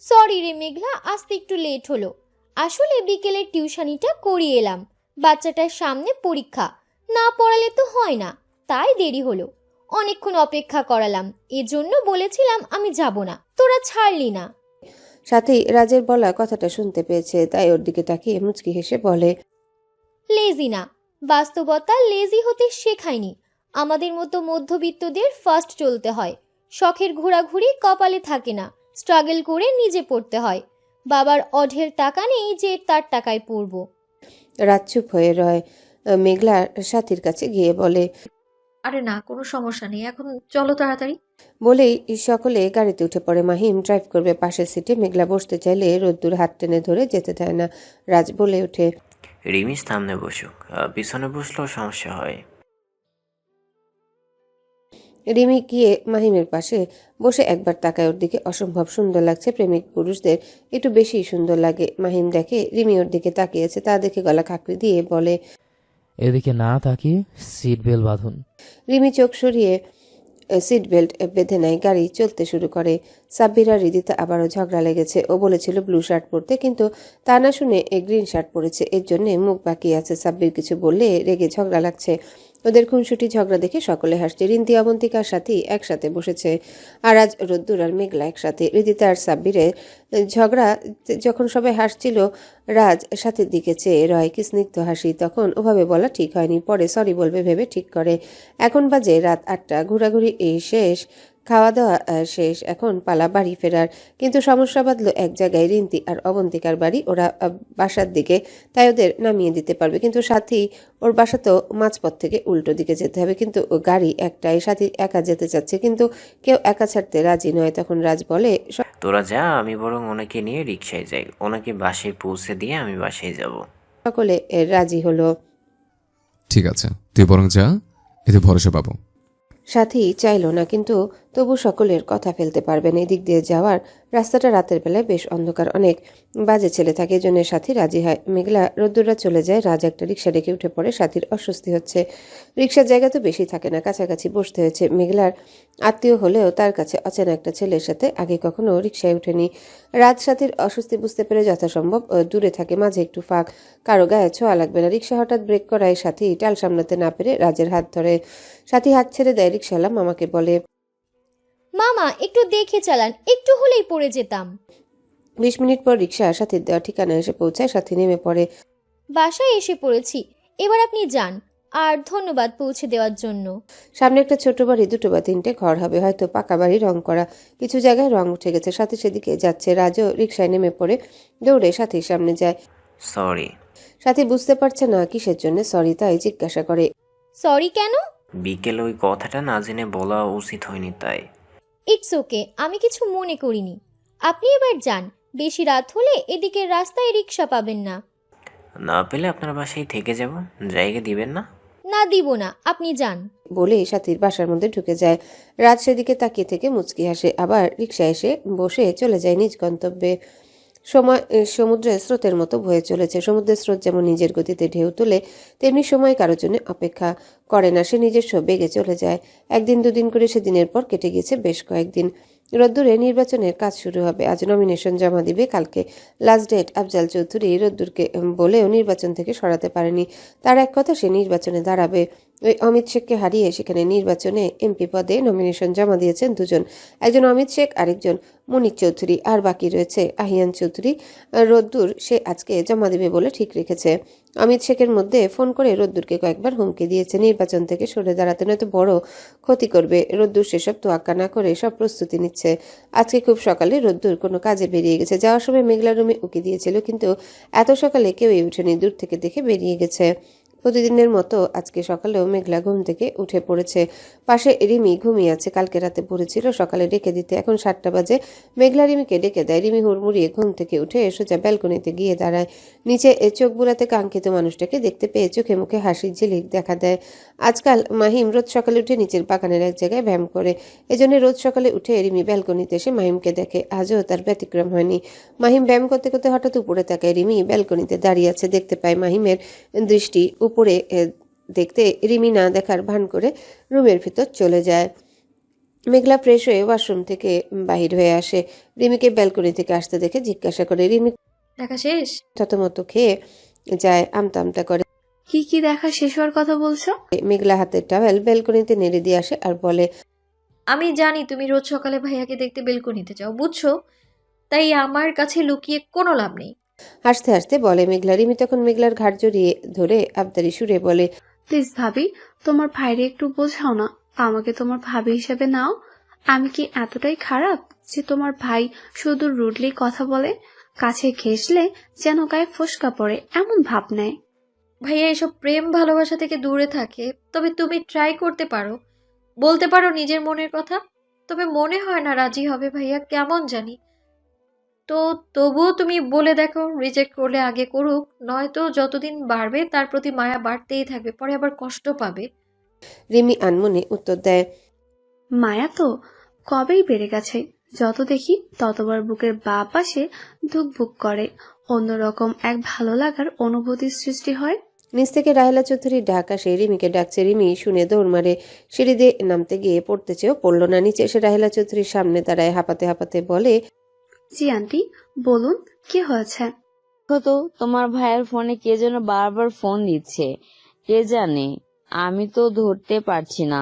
সরি রে মেঘলা, আসতে একটু লেট হলো। আসলে বিকেলের টিউশনিটা করিয়ে এলাম। বাচ্চাটার সামনে পরীক্ষা, না পড়ালে তো হয় না, তাই দেরি হলো। অনেকক্ষণ অপেক্ষা করালাম, এজন্য বলেছিলাম আমি যাব না, তোরা ছাড়লি না। সাথী রাজের বলা কথাটা শুনতে পেয়েছে, তাই ওর দিকে তাকিয়ে মুচকি হেসে বলে, লেজি না, বাস্তবতা লেজি হতে শেখায়নি। আমাদের মতো মধ্যবিত্তদের ফার্স্ট চলতে হয়। শখের ঘোরাঘুরি কপালে থাকে না, স্ট্রাগল করে নিজে পড়তে হয়। বাবার অঢেল টাকা নেই যে তার টাকায় পড়ব। রাত চুপ হয়ে রয়। মেঘলা সাথীর কাছে গিয়ে বলে, আরে না, কোনো সমস্যা নেই, এখন চলো তাড়াতাড়ি। বলেই সকলে গাড়িতে উঠে পড়ে। মাহিম ড্রাইভ করবে পাশের সিটে। মেঘলা বসতে চাইলে রোদ্দুর হাত টেনে ধরে যেতে দেয় না। রাজ বলে ওঠে, রিমি সামনে বসুক, পিছনে বসলেও সমস্যা হয়। রিমি গিয়ে মাহিমের পাশে বসে একবার তাকায় ওর দিকে। অসম্ভব সুন্দর লাগছে। প্রেমিক পুরুষদের একটু বেশি সুন্দর লাগে। মাহিম দেখে রিমি ওর দিকে তাকিয়েছে, তা দেখে গলা খাকড়ি দিয়ে বলে, এদিকে না তাকিয়ে সিট বেল্ট বাঁধুন। রিমি চোখ সরিয়ে সিট বেল্ট বেঁধে নেয়। গাড়ি চলতে শুরু করে। সাব্বির আর হৃদিতা আবারও ঝগড়া লেগেছে। ও বলেছিল ব্লু শার্ট পরতে, কিন্তু তা না শুনে গ্রিন শার্ট পরেছে, এর জন্য মুখ বাঁকিয়ে আছে। সাব্বির কিছু বললে রেগে ঝগড়া লাগছে। ওদের খুনসুটি ঝগড়া দেখে সকলে হাসছে। রিন্তি অবন্তিকার সাথে একসাথে বসেছে, আর আজ রোদ্দুর আর মেঘলা একসাথে। হৃদিতা আর সাব্বিরের ঝগড়া যখন সবাই হাসছিল, রাজ সাথের দিকে চেয়ে রয় কি স্নিগ্ধ হাসি। তখন ওভাবে বলা ঠিক হয়নি, পরে সরি বলবে ভেবে ঠিক করে। এখন বাজে রাত 8টা। ঘোরাঘুরি শেষ, খাওয়া দাওয়া শেষ, এখন পালা বাড়ি ফেরার। কিন্তু সমস্যা বাঁধলো এক জায়গায়, রিন্তি আর অবন্তিকার বাড়ি। ওরা বাসার দিকে, তাই ওদের নামিয়ে দিতে পারবে, কিন্তু সাথী ওর বাসা তো মাঝপথ থেকে উল্টো দিকে যেতে হবে। কিন্তু গাড়ি একটাই, সাথী একা যেতে চাচ্ছে, কিন্তু কেউ একা ছাড়তে রাজি নয়। তখন রাজ বলে, তোরা যা, আমি বরং ওনাকে নিয়ে রিক্সায় যাই, ওনাকে বাসায় পৌঁছে দিয়ে আমি বাসায় যাব। সকলে রাজি হলো। ঠিক আছে, তুই বরং যা, এতে ভরসা পাবো। সাথী চাইল না, কিন্তু তবু সকলের কথা ফেলতে পারবেন। এদিক দিয়ে যাওয়ার রাস্তাটা রাতের বেলায় বেশ অন্ধকার, অনেক বাজে ছেলে থাকে, এজন্য সাথী রাজি হয়। মেঘলা রোদ্দুরা চলে যায়। রাজ একটা রিক্সা ডেকে উঠে পড়ে। সাথীর অস্বস্তি হচ্ছে। রিক্সার জায়গা তো বেশি থাকে না, কাছাকাছি বসতে হয়েছে। মেঘলার আত্মীয় হলেও তার কাছে অচেনা একটা ছেলের সাথে আগে কখনো রিক্সায় উঠেনি। রাত সাথীর অস্বস্তি বুঝতে পেরে যথাসম্ভব দূরে থাকে, মাঝে একটু ফাঁক, কারো গায়ে ছোঁয়া লাগবে না। রিক্সা হঠাৎ ব্রেক করায় সাথী টাল সামলাতে না পেরে রাজের হাত ধরে। সাথী হাত ছেড়ে দেয়। রিক্সাওয়ালা মামাকে বলে, মামা একটু দেখে চালান, একটু হলেই পড়ে যেতাম। 20 মিনিট পর রিক্সা সাথীর দেওয়া ঠিকানা এসে পৌঁছায়। সাথী নেমে পড়ে। বাসায় এসে পড়েছি, এবার আপনি যান। আর ধন্যবাদ পৌঁছে দেওয়ার জন্য। সামনে একটা ছোট বাড়ি, 2 বা 3টে ঘর হবে, হয়তো পাকা বাড়ি, রং করা। কিছু জায়গায় রং উঠে গেছে। সাথী সেদিকে যাচ্ছে। রাজও রিক্সায় নেমে পড়ে দৌড়ে সাথীর সামনে যায়। সরি। সাথী বুঝতে পারছে না কিসের জন্য সরি, তাই জিজ্ঞাসা করে, সরি কেন? বিকেলে ওই কথাটা না জেনে বলা উচিত হয়নি, তাই। ইটস ওকে, আমি কিছু মনে করিনি। আপনি এবার যান, বেশি রাত হলে এদিকের রাস্তায় রিক্সা পাবেন না। না পেলে আপনার বাসায় থেকে যাব, জায়গা দিবেন না? না দিব না, আপনি যান। বলে সাথীর বাসার মধ্যে ঢুকে যায়। রাত সেদিকে তাকিয়ে থেকে মুচকি হাসে, আবার রিক্সা এসে বসে চলে যায় নিজ গন্তব্যে। সময় সমুদ্রের স্রোতের মতো বয়ে চলেছে। সমুদ্রের স্রোত যেমন নিজের গতিতে ঢেউ তোলে, তেমনি সময় কারোর জন্য অপেক্ষা করে না, সে নিজস্ব বেগে চলে যায়। একদিন দুদিন করে সে দিনের পর কেটে গেছে বেশ কয়েকদিন। রোদ্দুরে নির্বাচনের কাজ শুরু হবে। আজ নমিনেশন জমা দিবে, কালকে লাস্ট ডেট। আফজাল চৌধুরী রোদ্দুরকে বলেও নির্বাচন থেকে সরাতে পারেনি। তার এক কথা, সে নির্বাচনে দাঁড়াবে। ওই অমিত শেখকে হারিয়ে সেখানে নির্বাচনে এমপি পদে নমিনেশন জমা দিয়েছেন দুজন, একজন অমিত শেখ, আরেকজন মনিক চৌধুরী। আর বাকি রয়েছে আহিয়ান চৌধুরী। রোদ্দুর সে আজকে জমা দেবে বলে ঠিক রেখেছে। অমিত শেখের মধ্যে ফোন করে রোদ্দুরকে কয়েকবার হুমকি দিয়েছে নির্বাচন থেকে সরে দাঁড়াতে, নয়তো বড় ক্ষতি করবে। রোদ্দুর সেসব তোয়াক্কা না করে সব প্রস্তুতি নিচ্ছে। আজকে খুব সকালে রোদ্দুর কোনো কাজে বেরিয়ে গেছে। যাওয়ার সময় মেঘলা রুমে উকি দিয়েছিল, কিন্তু এত সকালে কেউই উঠেনি, দূর থেকে দেখে বেরিয়ে গেছে। প্রতিদিনের মতো আজকে সকালেও মেঘলা ঘুম থেকে উঠে পড়েছে। পাশে রিমি ঘুমিয়ে আছে, কালকে রাতে পড়েছিল সকালে ডেকে দিতে। এখন 7টা বাজে। মেঘলা রিমিকে ডেকে দেয়। রিমি হুড়মুড়িয়ে ঘুম থেকে উঠে সোজা ব্যালকনিতে গিয়ে দাঁড়ায়। নিচে চোখ বুলাতে কাঙ্ক্ষিত মানুষটাকে দেখতে পেয়ে চোখে মুখে হাসির ঝিলিক দেখা দেয়। আজকাল মাহিম রোজ সকালে উঠে নিচের বাগানের এক জায়গায় ব্যায়াম করে, এজন্য রোজ সকালে উঠে রিমি ব্যালকনিতে এসে মাহিমকে দেখে। আজও তার ব্যতিক্রম হয়নি। মাহিম ব্যায়াম করতে করতে হঠাৎ উপরে তাকায়। রিমি ব্যালকনিতে দাঁড়িয়ে আছে, দেখতে পায় মাহিমের দৃষ্টি উপরে। দেখতে রিমি না দেখার ভান করে রুমের ভিতর চলে যায়। মেঘলা ফ্রেশ হয়ে ওয়াশরুম থেকে বাহির হয়ে আসে। রিমিকে ব্যালকনি থেকে আসতে দেখে জিজ্ঞাসা করে। রিমি দেখা শেষ? থতমত খেয়ে যায়, আমতা আমতা করে। কি কি দেখা শেষ হওয়ার কথা বলছো? মেঘলা হাতের টাওয়েল ব্যালকনিতে নেড়ে দিয়ে আসে আর বলে, আমি জানি তুমি রোজ সকালে ভাইয়াকে দেখতে বেলকনিতে যাও, বুঝছো? তাই আমার কাছে লুকিয়ে কোনো লাভ নেই। হাসতে হাসতে বলে মেঘলা। রিমি তখন মেঘলার ঘাড় জড়িয়ে ধরে আবদারি সুরে বলে, প্লিজ ভাবি, তোমার ভাইরে একটু বোঝাও না, আমাকে তোমার ভাবি হিসেবে নাও। আমি কি এতটাই খারাপ যে তোমার ভাই শুধু রুডলি কথা বলে, কাছে ঘেঁষলে যেন গায়ে ফোসকা পড়ে এমন ভাব নেয়? ভাইয়া এসব প্রেম ভালোবাসা থেকে দূরে থাকে, তবে তুমি ট্রাই করতে পারো, বলতে পারো নিজের মনের কথা। তবে মনে হয় না রাজি হবে ভাইয়া, কেমন জানি। তো তবুও তুমি বলে দেখো, রিজেক্ট করলে আগে করুক, নয়তো যতদিন বাড়বে তার প্রতি মায়া বাড়তেই থাকবে, পরে আবার কষ্ট পাবে। রিমি আনমনে উত্তর দেয়, মায়া তো কবেই বেড়ে গেছে। যত দেখি ততবার বুকের বাঁ পাশে ধুকভুক করে, অন্যরকম এক ভালো লাগার অনুভূতির সৃষ্টি হয়। নিচ থেকে রাহেলা চৌধুরীর ডাক আসে। রিমিকে ডাকছে। রিমি শুনে দৌড় মারে। সিঁড়ি দিয়ে নামতে গিয়ে পড়তে চেয়েও পড়লো না। নিচে এসে রাহেলা চৌধুরীর সামনে দাঁড়ায়, হাঁপাতে হাঁপাতে বলে, জি আন্টি, বলুন কি হয়েছে? তো তোমার ভাইয়ের ফোনে কে যেন বারবার ফোন দিচ্ছে, কে জানে, আমি তো ধরতে পারছি না।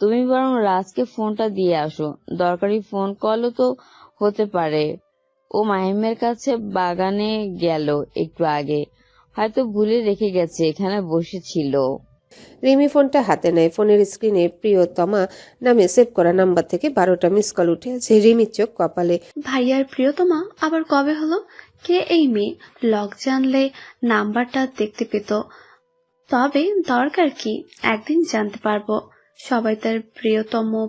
তুমি বরং রাজকে ফোনটা দিয়ে আসো, দরকারি ফোন কলও তো হতে পারে। ও মাহিমের কাছে বাগানে গেল একটু আগে, হয়তো ভুলে রেখে গেছে, এখানে বসেছিল। রিমি ফোনটা হাতে নেয়। ফোনের স্ক্রিনে প্রিয়তমা নামে সেভ করা নাম্বার থেকে 12টা মিস কল উঠে আছে। রিমির চোখ কপালে। ভাইয়ার প্রিয়তমা আবার কবে হলো? কে এই মেয়ে? লক জানলে নাম্বারটা দেখতে পেত। তবে দরকার কি, একদিন জানতে পারবো। সবাই তার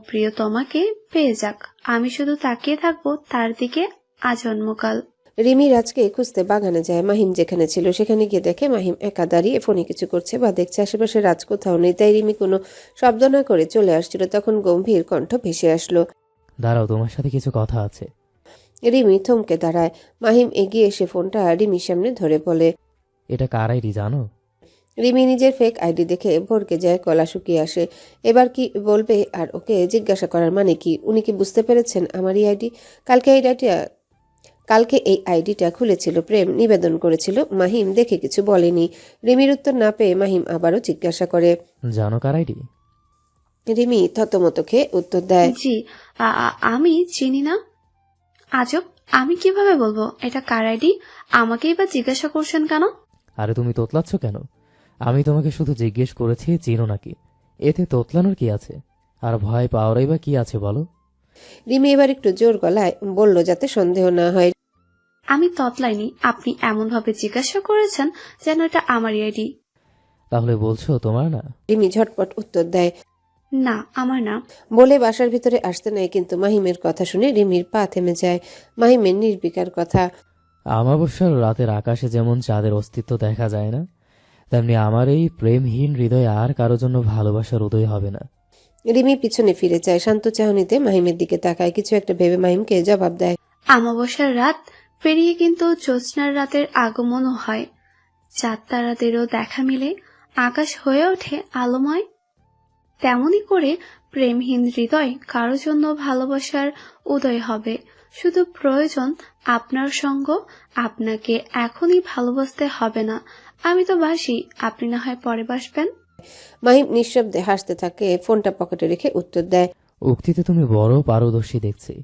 প্রিয়তমাকে পেয়ে যাক, আমি শুধু তাকিয়ে থাকবো তার দিকে আজন্মকাল। রিমি রাজকে খুঁজতে বাগানে যায়। মাহিম যেখানে ছিল সেখানে গিয়ে দেখে মাহিম একা দাঁড়িয়ে ফোনে কিছু করছে বা দেখছে। আশেপাশে রাজ কোথাও নেই, তাই রিমি কোনো শব্দ না করে চলে আসছিল। তখন গম্ভীর কণ্ঠ ভেসে আসলো, দাঁড়াও, তোমার সাথে কিছু কথা আছে। রিমি থমকে দাঁড়ায়। মাহিম এগিয়ে এসে ফোনটা রিমির সামনে ধরে বলে, এটা কার আইডি জানো? রিমি নিজের ফেক আইডি দেখে ভরকে যায়, গলা শুকিয়ে আসে। এবার কি বলবে? আর ওকে জিজ্ঞাসা করার মানে কি? উনি কি বুঝতে পেরেছেন আমারই আইডি? কালকে এই আইডিটা খুলেছিল, প্রেম নিবেদন করেছিল। মাহিম দেখে কিছু বলেনি। রিমির উত্তর না পেয়ে মাহিম আবারও জিজ্ঞাসা করে, জানো কার আইডি? রিমি থতমত খেয়ে উত্তর দেয়, জি, আমি চিনি না। আজব, আমি কিভাবে বলবো এটা কার আইডি? আমাকেই বা জিজ্ঞাসা করছেন কেন? আরে তুমি তোতলাচ্ছ কেন? আমি তোমাকে শুধু জিজ্ঞেস করেছি চিনো নাকি, এতে তোতলানোর কি আছে? আর ভয় পাওয়ারই বা কি আছে বলো? রিমি এবার একটু জোর গলায় বলল, যাতে সন্দেহ না হয়। আমি ততলাইনি, আপনি এমন ভাবে জিজ্ঞাসা করেছেন যেন এটা আমারই আইডি। তাহলে বলছো তোমার না? রিমি ঝটপট উত্তর দেয়, না, আমার না। বলে বাসার ভিতরে আসতে নেয়, কিন্তু মাহিমের কথা শুনে রিমির পা থেমে যায়। মাহিমের নির্বিকার কথা। আমাবস্যার রাতের আকাশে যেমন চাঁদের অস্তিত্ব দেখা যায় না, তেমনি আমার এই প্রেমহীন হৃদয়ে আর কারো জন্য ভালোবাসার উদয় হবে না। রিমি পিছনে ফিরে যায়, শান্ত চাহনিতে মাহিমের দিকে তাকায়। কিছু একটা ভেবে মাহিমকে জবাব দেয়, আমাবস্যার রাত পেরিয়ে কিন্তু জ্যোৎস্নার রাতের আগমনও হয়, চাঁদ তারাদেরও দেখা মিলে, আকাশ হয়ে ওঠে আলোময়। তেমনি করে প্রেমহীন হৃদয় কারো জন্য ভালোবাসার উদয় হবে। শুধু প্রয়োজন আপনার সঙ্গ। আপনাকে এখনই ভালোবাসতে হবে না। আমি তো বাসি, আপনি না হয় পরে বাসবেন। মাহিম নিঃশব্দে হাসতে থাকে, ফোনটা পকেটে রেখে উত্তর দেয়, উক্তিতে তুমি বড় পারদর্শী দেখছি।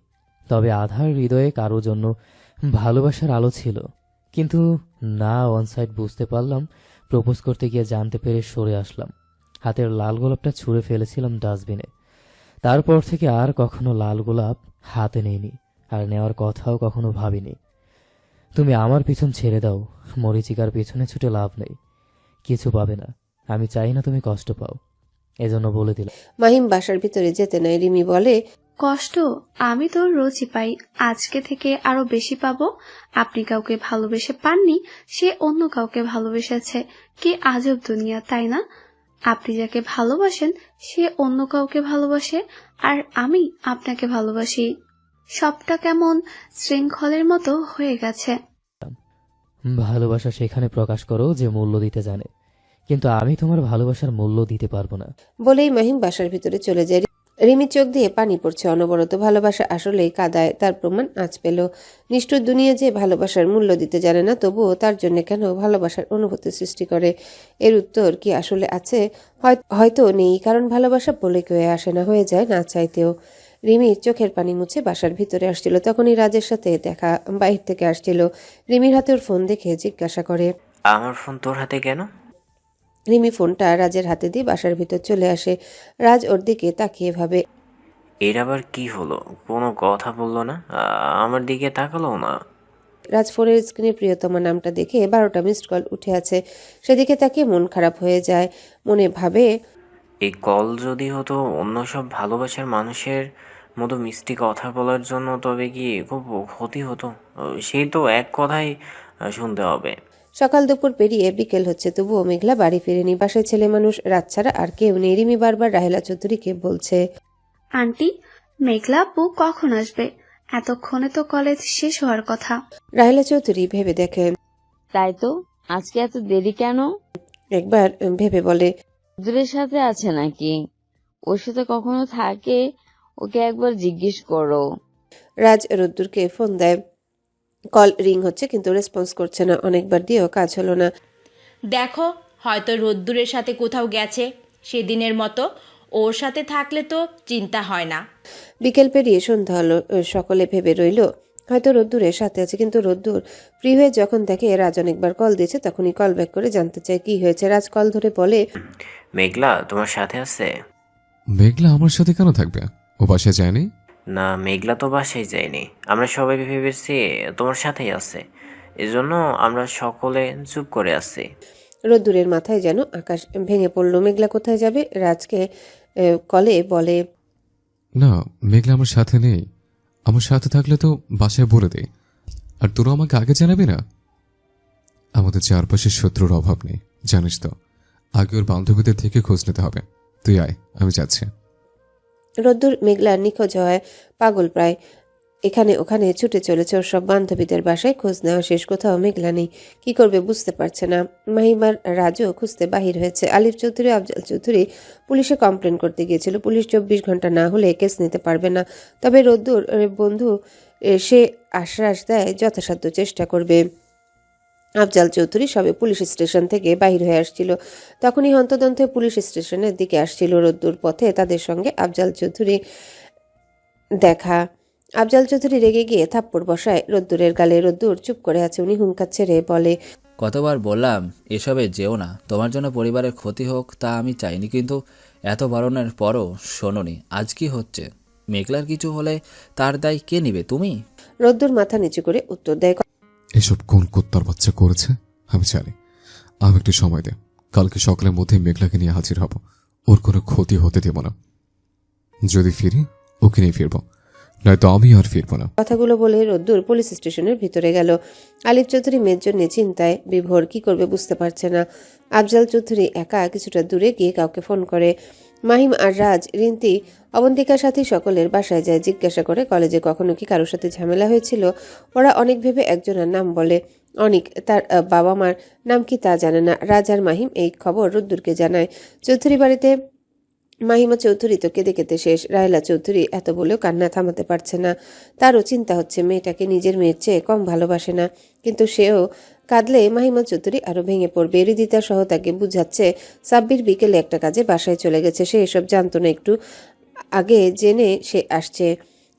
তবে আধার হৃদয়ে কারো জন্য ভালোবাসার আলো ছিল, কিন্তু না অনসাইড বুঝতে পারলাম। প্রপোজ করতে গিয়ে জানতে পেরে সরে আসলাম। হাতের লাল গোলাপটা ছুঁড়ে ফেলেছিলাম ডাস্টবিনে। তারপর থেকে আর কখনো লাল গোলাপ হাতে নেইনি, আর নেওয়ার কথাও কখনো ভাবিনি। তুমি আমার পিছন ছেড়ে দাও, মরিচিকার পিছনে ছুটে লাভ নেই, কিছু পাবে না। আমি চাই না তুমি কষ্ট পাও, এজন্য বলে দিলাম। মাহিম বাসার ভিতরে যেতে নেয়। রিমি বলে, কষ্ট আমি তো রোজই পাই, আজকে থেকে আরো বেশি পাবো। আপনি কাউকে ভালোবেসে পাননি, সে অন্য কাউকে ভালোবেসেছে। কি আজব দুনিয়া, তাই না? আপনি যাকে ভালোবাসেন সে অন্য কাউকে ভালোবাসে, আর আমি আপনাকে ভালোবাসি। সবটা কেমন শৃঙ্খলের মতো হয়ে গেছে। ভালোবাসা সেখানে প্রকাশ করো যে মূল্য দিতে জানে, কিন্তু আমি তোমার ভালোবাসার মূল্য দিতে পারবো না। বলেই মাহিম বাসার ভিতরে চলে যায়। রিমি চোখ দিয়ে পানি পড়ছে অনবরত। ভালোবাসা আসলেই কাদায়, তার প্রমাণ আজ পেল। নিষ্ঠুর দুনিয়া যে ভালোবাসার মূল্য দিতে জানে না, তবুও তার জন্য কেন ভালোবাসার অনুভূতি সৃষ্টি করে? এর উত্তর কি আসলে আছে? হয়তো নেই, কারণ ভালোবাসা বলে কেউ আসে না, হয়ে যায় না চাইতেও। রিমির চোখের পানি মুছে বাসার ভিতরে আসছিল, তখনই রাজের সাথে দেখা বাইরে থেকে আসছিল। রিমির হাতে ওর ফোন দেখে জিজ্ঞাসা করে, আমার ফোন তোর হাতে কেন? রিমি ফোনটা রাজের হাতে দিয়ে বাসার ভিতর চলে আসে। রাজ ওর দিকে তাকিয়ে ভাবে, এর আবার কি হলো? কোনো কথা বললো না, আমার দিকে তাকালো না। রাজ ফোনের স্ক্রিনে প্রিয়তমা নামটা দেখে 12টা মিসড কল উঠে আছে। সেদিকে তাকিয়ে মন খারাপ হয়ে যায়। মনে ভাবে, এই কল যদি হতো অন্য সব ভালোবাসার মানুষের মতো মিষ্টি কথা বলার জন্য, তবে কি খুব ক্ষতি হতো? সেই তো এক কথাই শুনতে হবে। সকাল দুপুর পেরিয়ে বিকেল হচ্ছে, তবুও মেঘলা বাড়ি ফিরেনি। বাসায় ছেলে মানুষ রাত ছাড়া আর কেউ নেই। রিমি বারবার রাহেলা চৌধুরীকে বলছে, আন্টি, মেঘলা আপু কখন আসবে? এতক্ষণে তো কলেজ শেষ হওয়ার কথা। রাহেলা চৌধুরী ভেবে দেখে, তাই তো, আজকে এত দেরি কেন? একবার ভেবে বলে, রোদ্দুরের সাথে আছে নাকি? ওর সাথে কখনো থাকে? ওকে একবার জিজ্ঞেস করো। রাজ রোদ্দুরকে ফোন দেয়। কল রিং হচ্ছে, কিন্তু রেসপন্স করছে না। অনেকবার দিয়েও কাজ হলো না। দেখো, হয়তো রোদ্দুরের সাথে কোথাও গেছে সেদিনের মতো। ওর সাথে থাকলে তো চিন্তা হয় না। বিকেল পেরিয়ে সন্ধ্যা হলো। সকলে ভেবে রইল হয়তো রোদ্দুরের সাথে আছে, কিন্তু রোদ্দুর ফ্রি হয়ে যখন দেখে রাজ অনেকবার কল দিয়েছে, তখনই কল ব্যাক করে জানতে চায় কি হয়েছে। রাজ কল ধরে বলে, মেঘলা তোমার সাথে আছে? মেঘলা আমার সাথে কেন থাকবে? ও বাসায় যায়নি। না, মেঘলা তো বাসায় যায়নি। আমরা সবাই ভেবেছি তোমার সাথেই আছে, এজন্য আমরা সকলে চুপ করে আছি। রোদ্দুরের মাথায় যেন আকাশ ভেঙে পড়ল। মেঘলা কোথায় যাবে? রাজকে কলে বলে, না, মেঘলা আমার সাথে নেই। আমার সাথে থাকলে তো বাসায় বলে দেই। আর তোরা আমাকে আগে জানাবি না? আমাদের চারপাশে শত্রুর অভাব নেই, জানিস তো। আগে ওর বান্ধবীদের থেকে খোঁজ নিতে হবে। তুই আয়, আমি যাচ্ছি। রোদ্দুর মেঘলার নিখোঁজ হয় পাগল প্রায়। এখানে ওখানে ছুটে চলেছে ওর সব বান্ধবীদের বাসায়, খোঁজ নেওয়া শেষ, কোথাও মেঘলা নেই। কি করবে বুঝতে পারছে না। মাহিমার রাজও খুঁজতে বাহির হয়েছে। আলিফ চৌধুরী, আফজাল চৌধুরী পুলিশে কমপ্লেন করতে গিয়েছিল। পুলিশ 24 ঘন্টা না হলে কেস নিতে পারবে না। তবে রোদ্দুর বন্ধু সে আশ্বাস দেয় যথাসাধ্য চেষ্টা করবে। আফজাল চৌধুরী সবে পুলিশ স্টেশন থেকে বাহির হয়ে আসছিল। তখনই হন্তদন্তে পুলিশ স্টেশনের দিকে আসছিল রোদ্দুর। পথে তাদের সঙ্গে আফজাল চৌধুরী দেখা। আফজাল চৌধুরী রেগে গিয়ে থাপ্পড় বসায় রোদ্দুরের গালে। রোদ্দুর চুপ করে আছে। উনি হুঙ্কার ছেড়ে বলে, কতবার বললাম এসবে যেও না, তোমার জন্য পরিবারের ক্ষতি হোক তা আমি চাইনি, কিন্তু এত বারণের পরও শোনোনি। আজ কি হচ্ছে? মেঘলার কিছু হলে তার দায় কে নিবে? তুমি? রোদ্দুর মাথা নিচু করে উত্তর দেয়, এসব কোন কুত্তার বাচ্চা করেছে আমি জানি। আমি একটু সময় দে, কালকে সকালের মধ্যে মেঘলাকে নিয়ে হাজির হব। ওর কোনো ক্ষতি হতে দেব না। যদি ফিরি ওকে নিয়ে ফিরবো, নয়তো আমি আর ফিরবো না। কথাগুলো বলে রোদ্দুর পুলিশ স্টেশনের ভিতরে গেল। আলিফ চৌধুরী মেয়ের জন্য চিন্তায় বিভোর, কি করবে বুঝতে পারছে না। আফজাল চৌধুরী একা কিছুটা দূরে গিয়ে কাউকে ফোন করে। মাহিম আর রাজ, রিন্তি, অবন্তিকার সাথে সকলের বাসায় যায়, জিজ্ঞাসা করে কলেজে কখনো কি কারোর সাথে ঝামেলা হয়েছিল। ওরা অনেক ভেবে একজনের নাম বলে। অনিক, তার বাবা মার নাম কি তা জানে না। রাজ আর মাহিম এই খবর রোদ্দুরকে জানায়। চৌধুরী বাড়িতে মাহিমা চৌধুরী তো কেঁদে কেঁদে শেষ। রায়লা চৌধুরী এত বলেও কান্না থামাতে পারছে না। তারও চিন্তা হচ্ছে, মেয়েটাকে নিজের মেয়ের চেয়ে কম ভালোবাসে না, কিন্তু সেও কাঁদলে মাহিমা চৌধুরী আরো ভেঙে পড়বে। হৃদিতা সহ তাকে বুঝাচ্ছে সাব্বির বিকেলে একটা কাজে বাসায় চলে গেছে, সে এসব জানতো না, একটু আগে জেনে সে আসছে।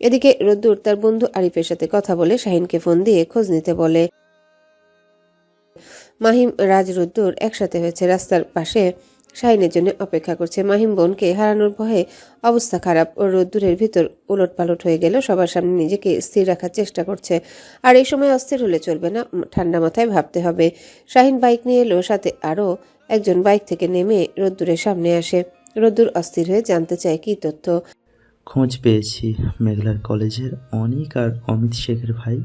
এদিকে রোদ্দুর তার বন্ধু আরিফের সাথে কথা বলে শাহিনকে ফোন দিয়ে খোঁজ নিতে বলে। মাহিম, রাজ, রোদ্দুর একসাথে হয়েছে, রাস্তার পাশে শাহিনের জন্য অপেক্ষা করছে। মাহিম বোনকে হারানোর ভয়ে অবস্থা খারাপ। ও রোদ্দুরের ভিতর উলট পালট হয়ে গেল, সবার সামনে নিজেকে স্থির রাখার চেষ্টা করছে। আর এই সময় অস্থির হলে চলবে না, ঠান্ডা মাথায় ভাবতে হবে। শাহিন বাইক নিয়ে এলো, সাথে আরও একজন বাইক থেকে নেমে রোদ্দুরের সামনে আসে। রোদ্দুর অস্থির হয়ে জানতে চায় কি তথ্য। খোঁজ পেয়েছি, মেঘলার কলেজের অনিক আর অমিত শেখের ভাই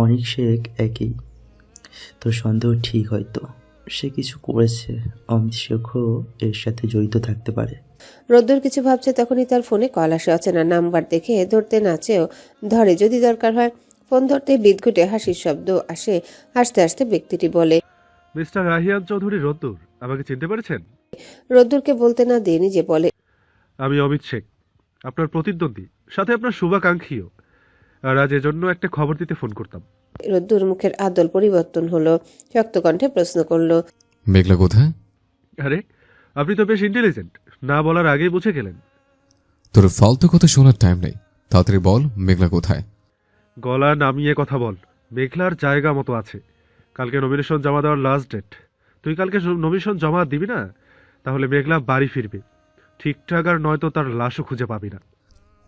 অনিক শেখ একই। তোর সন্দেহ ঠিক, হয়তো সে কিছু করেছে, অমিত শেখও এর সাথে জড়িত থাকতে পারে। রোদ্দুর কিছু ভাবছে, তখনই তার ফোনে কল আসে। অচেনা নাম্বার দেখে ধরতে না চেয়েও ধরে, যদি দরকার হয়। ফোন ধরতে বিদঘুটে হাসির শব্দ আসে। হাসতে হাসতে ব্যক্তিটি বলে, মিস্টার রাহিয়ান চৌধুরী রোদ্দুর, আমাকে চিনতে পেরেছেন? রোদ্দুরকে বলতে না দিয়ে নিজে বলে, আমি অমিত শেখ, আপনার প্রতিদ্বন্দ্বী, সাথে আপনার শুভাকাঙ্ক্ষীও। আর আজ এজন্য একটা খবর দিতে ফোন করতাম। রোদ্দুর মুখের আদল পরিবর্তন হলো, শক্ত কণ্ঠে প্রশ্ন করলো, মেঘলা কোথায়? আরে, আপনি তো বেশ ইন্টেলিজেন্ট, না বলার আগেই বুঝে গেলেন। তোর ফালতু কথা শোনার টাইম নেই, তাড়াতাড়ি বল মেঘলা কোথায়? গলা নামিয়ে কথা বল। মেঘলার জায়গা মতো আছে। কালকে নমিনেশন জমা দেওয়ার লাস্ট ডেট। তুই কালকে নমিনেশন জমা দিবি না, তাহলে মেঘলা বাড়ি ফিরবে ঠিকঠাক, আর নয়তো তার লাশও খুঁজে পাবি না।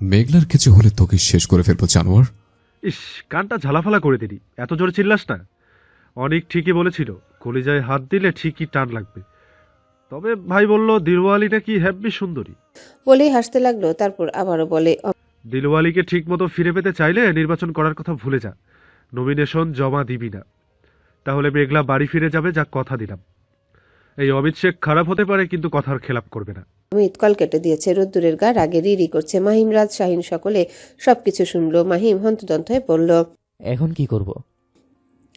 মেঘলার কিছু হলে তোকে শেষ করে ফেলবো জানোয়ার। ইস, কানটা ঝালাফালা করে দিলি, এত জোরে চিল্লাস না। অনেক ঠিকই বলেছিল, কলিজায় হাত দিলে ঠিকই টান লাগবে। তবে ভাই বলল দিলওয়ালি নাকি হ্যাব্বি সুন্দরী। বলেই হাসতে লাগলো। তারপর আবারও বলে, দিলওয়ালিকে ঠিক মতো ফিরে পেতে চাইলে নির্বাচন করার কথা ভুলে যা, নমিনেশন জমা দিবি না, তাহলে মেঘলা বাড়ি ফিরে যাবে, যা কথা দিলাম। এই অমিত শেখ খারাপ হতে পারে, কিন্তু কথার খেলাপ করবে না। অমিত কল কেটে দিয়েছে। রোদ্দুরের গা রাগে রিরি করছে। মাহিম, রাজ, শাহিন সকলে সবকিছু শুনলো। মাহিম হন্তদন্ত হয়ে বলল, এখন কি করব?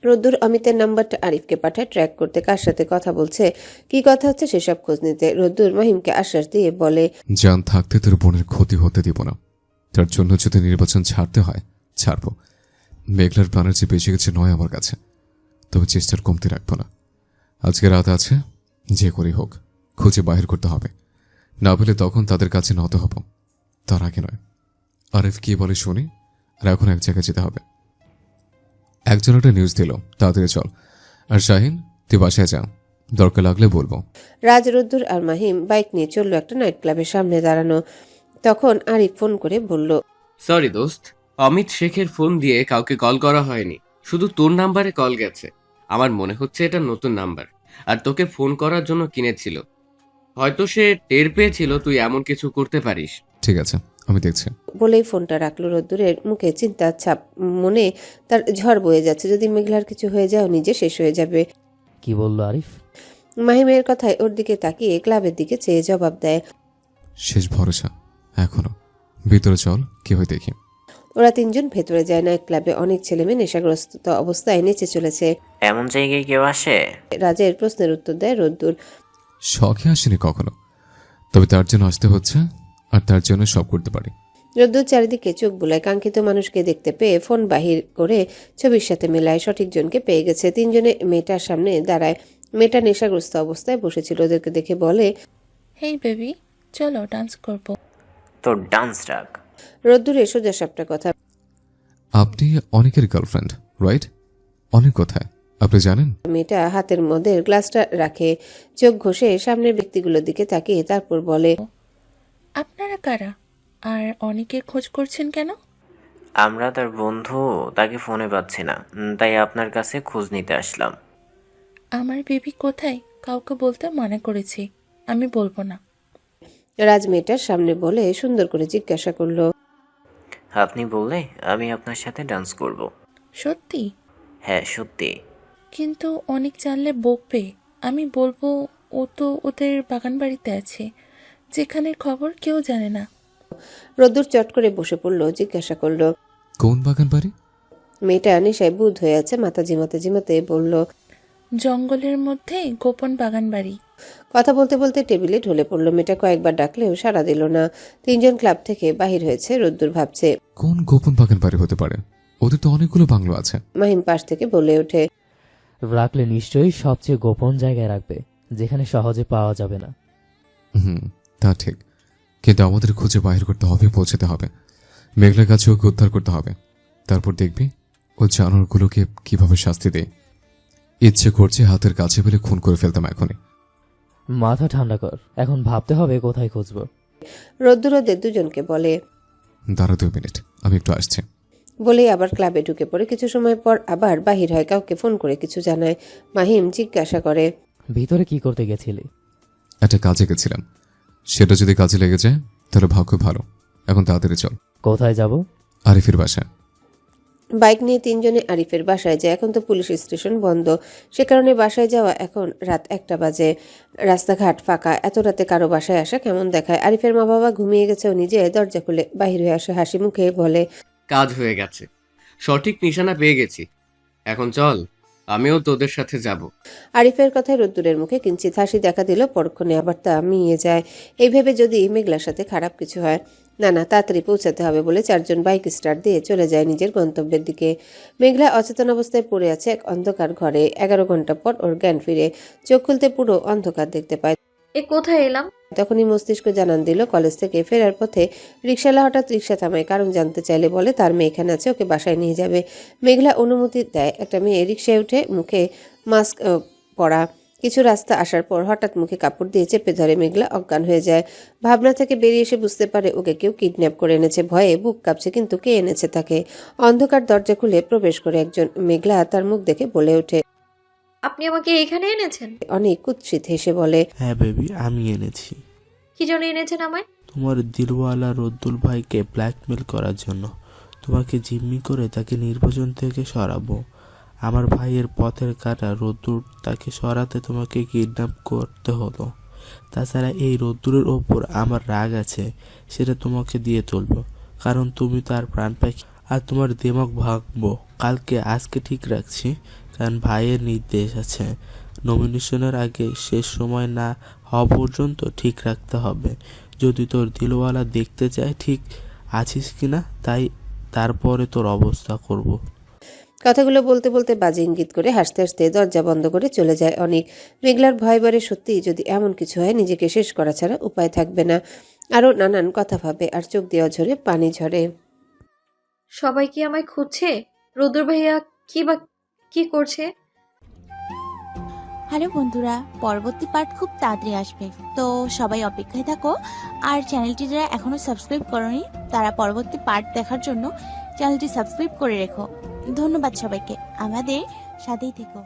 রোদ্দুর অমিতের নাম্বারটা আরিফকে পাঠায় ট্র্যাক করতে, কার সাথে কথা বলছে, কি কথা হচ্ছে সেসব খোঁজ নিতে। রোদ্দুর মাহিমকে আশ্বাস দিয়ে বলে, জান থাকতে তোর বোনের ক্ষতি হতে দিব না, তার জন্য যদি নির্বাচন ছাড়তে হয় ছাড়বো। মেঘলার প্রাণের চেয়ে বেশি কিছু নয় আমার কাছে, তবে চেষ্টার কমতে রাখবো না। আজকে রাত আছে, যে করেই হোক খুঁজে বাহির করতে হবে, না পেলে তখন তাদের কাছে নত হব, তার আগে নয়। আরিফ কি বলে শুনি, আর এখন এক জায়গায় যেতে হবে। একজন একটা নিউজ দিল, তাড়াতাড়ি চল। আর শাহিন, তুই বাসায় যা, দরকার লাগলে বলবো। রাজ, রোদ্দুর আর মাহিম বাইক নিয়ে চললো একটা নাইট ক্লাবের সামনে দাঁড়ানো। তখন আরিফ ফোন করে বলল, সরি দোস্ত, অমিত শেখের ফোন দিয়ে কাউকে কল করা হয়নি, শুধু তোর নাম্বারে কল গেছে। আমার মনে হচ্ছে এটা নতুন নাম্বার, আর তোকে ফোন করার জন্য কিনেছিল। হয়তো সে টের পেয়েছিল তুই এমন কিছু করতে পারিস। ঠিক আছে, আমি দেখছি। বলেই ফোনটা রাখলো। রোদ্দুরের মুখে চিন্তার ছাপ, মনে তার ঝড় বয়ে যাচ্ছে। যদি মেঘলার কিছু হয়ে যায়, নিজে শেষ হয়ে যাবে। কি বললো আরিফ? মাহিমের কথায় ওর দিকে তাকিয়ে ক্লাবের দিকে চেয়ে জবাব দেয়, শেষ ভরসা এখনো। ভিতরে চল, কি হয় দেখি। ওরা তিনজন ভেতরে যায়। নাইট ক্লাবে অনেক ছেলেমেয়ে নেশাগ্রস্ত অবস্থায় নেচে চলেছে। এমন জায়গায় কেউ আসে? রাজের প্রশ্নের উত্তর দেয় রোদ্দুর। শখে আসেনি কখনো, তবে তার জন্য আসতে হচ্ছে, আর তার জন্য সব করতে পারি। রোদ্দুর চারিদিকে চোখ বুলায়, কাঙ্ক্ষিত মানুষকে দেখতে পেয়ে ফোন বাহির করে ছবির সাথে মেলায়। সঠিক জনকে পেয়ে গেছে। তিনজনে মেয়েটার সামনে দাঁড়ায়। মেয়েটা নেশাগ্রস্ত অবস্থায় বসেছিল। ওদেরকে দেখে বলে, হেই বেবি, চলো ডান্স করবো। তোর ডান্স রাখ। রোদ্দুরের সোজা সাপটা কথা, আপনি অনেকের গার্লফ্রেন্ড, রাইট? অনেক কোথায় আপনি জানেন? মেয়েটা হাতের মধ্যে গ্লাসটা রাখে, চোখ ঘষে সামনের ব্যক্তিগুলোর দিকে তাকিয়ে তারপর বলে, আপনারা কারা আর অনেকের খোঁজ করছেন কেন? আমরা তার বন্ধু, তাকে ফোনে পাচ্ছি না, তাই আপনার কাছে খোঁজ নিতে আসলাম। আমার বেবি কোথায় কাউকে বলতে মানা করেছি, আমি বলবো না। রাজ মেয়েটার সামনে বলে সুন্দর করে জিজ্ঞাসা করলো, আপনি বললে আমি আপনার সাথে ডান্স করব। সত্যি? হ্যাঁ সত্যি। কিন্তু অনেক জানলে বকবে। আমি বলবো ও তো ওদের বাগান বাড়িতে আছে, যেখানের খবর কেউ জানে না। রোদ্দুর চট করে বসে পড়ল, জিজ্ঞাসা করলো, কোন বাগান বাড়ি? মেয়েটা নেশায় বুধ হয়ে আছে, মাথা ঝিমাতে ঝিমাতে বলল, জঙ্গলের মধ্যে গোপন বাগান বাড়ি। কথা বলতে বলতে টেবিলে ঢলে পড়লো। মেয়েটা কয়েকবার ডাকলেও সাড়া দিল না। তিনজন ক্লাব থেকে বাহির হয়েছে। রোদ্দুর ভাবছে কোন গোপন বাগান বাড়ি হতে পারে? ওদের তো অনেকগুলো বাংলো আছে। মাহিম পাশ থেকে বলে ওঠে, রাখলে নিশ্চয়ই সবচেয়ে গোপন জায়গায় রাখবে, যেখানে সহজে পাওয়া যাবে না। তা ঠিক, কিন্তু আমাদের খুঁজে বাহির করতে হবে, পৌঁছাতে হবে। মেঘলার কাছে ওকে উদ্ধার করতে হবে। তারপর দেখবি ও জানোয়ারগুলোকে কিভাবে শাস্তি দেয়। ইচ্ছে করছে হাতের কাছে পেলে খুন করে ফেলতাম এখনই। মাথা ঠান্ডা কর, এখন ভাবতে হবে কোথায় খুঁজবো। রোদ্দুর ওদের দুজনকে বলে, দাঁড়া 2 মিনিট, আমি একটু আসছি। বলেই আবার ক্লাবে ঢুকে পড়ে। কিছু সময় পর আবার বাহির হয়, কাউকে ফোন করে কিছু জানায়। মাহিম জিজ্ঞাসা করে, ভিতরে কি করতে গেছিলি? একটা কাজে গেছিলাম, সেটা যদি কাজে লেগে যায় তাহলে ভাগ্য ভালো। এখন তাড়াতাড়ি চল। কোথায় যাব? আরিফের বাসায়। বাইক নিয়ে তিনজনে আরিফের বাসায় যায়। এখন তো পুলিশ স্টেশন বন্ধ, সে কারণে বাসায় যাওয়া। এখন রাত 1টা বাজে, রাস্তাঘাট ফাঁকা। এত রাতে কারো বাসায় আসা কেমন দেখায়। আরিফের মা বাবা ঘুমিয়ে গেছে, ও নিজে দরজা খুলে বাহির হয়ে আসে, হাসি মুখে বলে, কাজ হয়ে গেছে, সঠিক নিশানা পেয়ে গেছি। এখন চল, আমিও তোদের সাথে যাব। আরিফের কথায় রোদ্দুরের মুখে কিঞ্চিত হাসি দেখা দিল, পরক্ষণে আবার তা মিয়ে যায়। এই ভেবে যদি মেঘলার সাথে খারাপ কিছু হয়, না তাড়াতাড়ি পৌঁছাতে হবে বলে চারজন বাইক স্টার্ট দিয়ে চলে যায় নিজের গন্তব্যের দিকে। মেঘলা অচেতন অবস্থায় পড়ে আছে এক অন্ধকার ঘরে। 11 ঘন্টা পর ওর জ্ঞান ফিরে। চোখ খুলতে পুরো অন্ধকার দেখতে পায়। এ কোথায় এলাম? তখনই মস্তিষ্ক জানান দিল কলেজ থেকে ফেরার পথে রিকশালা হঠাৎ রিকশা থামায়। কারণ জানতে চাইলে বলে তার মেয়ে এখানে আছে, ওকে বাসায় নিয়ে যাবে। মেঘলা অনুমতি দেয়। একটা মেয়ে রিকশায় উঠে, মুখে মাস্ক পরা। কিছু রাস্তা আসার পর হঠাৎ মুখে কাপড় দিয়ে চেপে ধরে। মেঘলা অজ্ঞান হয়ে যায়। ভাবনা থেকে বেরিয়ে এসে বুঝতে পারে ওকে কেউ কিডন্যাপ করে এনেছে। ভয়ে বুক কাঁপছে, কিন্তু কে এনেছে তাকে? অন্ধকার দরজা খুলে প্রবেশ করে একজন। মেঘলা তার মুখ দেখে বলে ওঠে, আপনি আমাকে এখানে এনেছেন? অনেক কুৎসিত হেসে বলে, হ্যাঁ বেবি, আমি এনেছি। কি জন্য এনেছেন আমায়? তোমার দিলওয়ালা রদ্দুল ভাইকে ব্ল্যাকমেল করার জন্য। তোমাকে জিম্মি করে তাকে নির্বাচন থেকে সরাবো। আমার ভাইয়ের পথের কাটা রদ্দুর, তাকে সরাতে তোমাকে কিডন্যাপ করতে হলো। তাছাড়া এই রদ্দুরের ওপর আমার রাগ আছে, সেটা তোমাকে দিয়ে তুলবো, কারণ তুমি তার প্রাণ পাখি। আর তোমার দিমাগ ভাঙবো আজকে ঠিক রাখছি, কারণ ভাইয়ের নির্দেশ আছে নমিনেশনের আগে শেষ সময় না হওয়া পর্যন্ত ঠিক রাখতে হবে। যদি তোর দিলওয়ালা দেখতে চায় ঠিক আছিস কিনা, তাই তারপরে তোর অবস্থা করব। কথাগুলো বলতে বলতে বাজে ইঙ্গিত করে হাসতে হাসতে দরজা বন্ধ করে চলে যায় অনেক। মেঘলার ভয় বাড়ে। সত্যি যদি এমন কিছু হয়, নিজেকে শেষ করা ছাড়া উপায় থাকবে না। আরো নানান কথা ভাবে, আর চোখ দিয়ে ঝরে পানি ঝরে। সবাই কি আমায় খুঁজছে? রোদ্দুর ভাইয়া কি করছে? হ্যালো বন্ধুরা, পরবর্তী পার্ট খুব তাড়াতাড়ি আসবে, তো সবাই অপেক্ষায় থাকো। আর চ্যানেলটি যারা এখনো সাবস্ক্রাইব করোনি, তারা পরবর্তী পার্ট দেখার জন্য চ্যানেলটি সাবস্ক্রাইব করে রেখো। ধন্যবাদ সবাইকে, আমাদের সাথেই থেকো।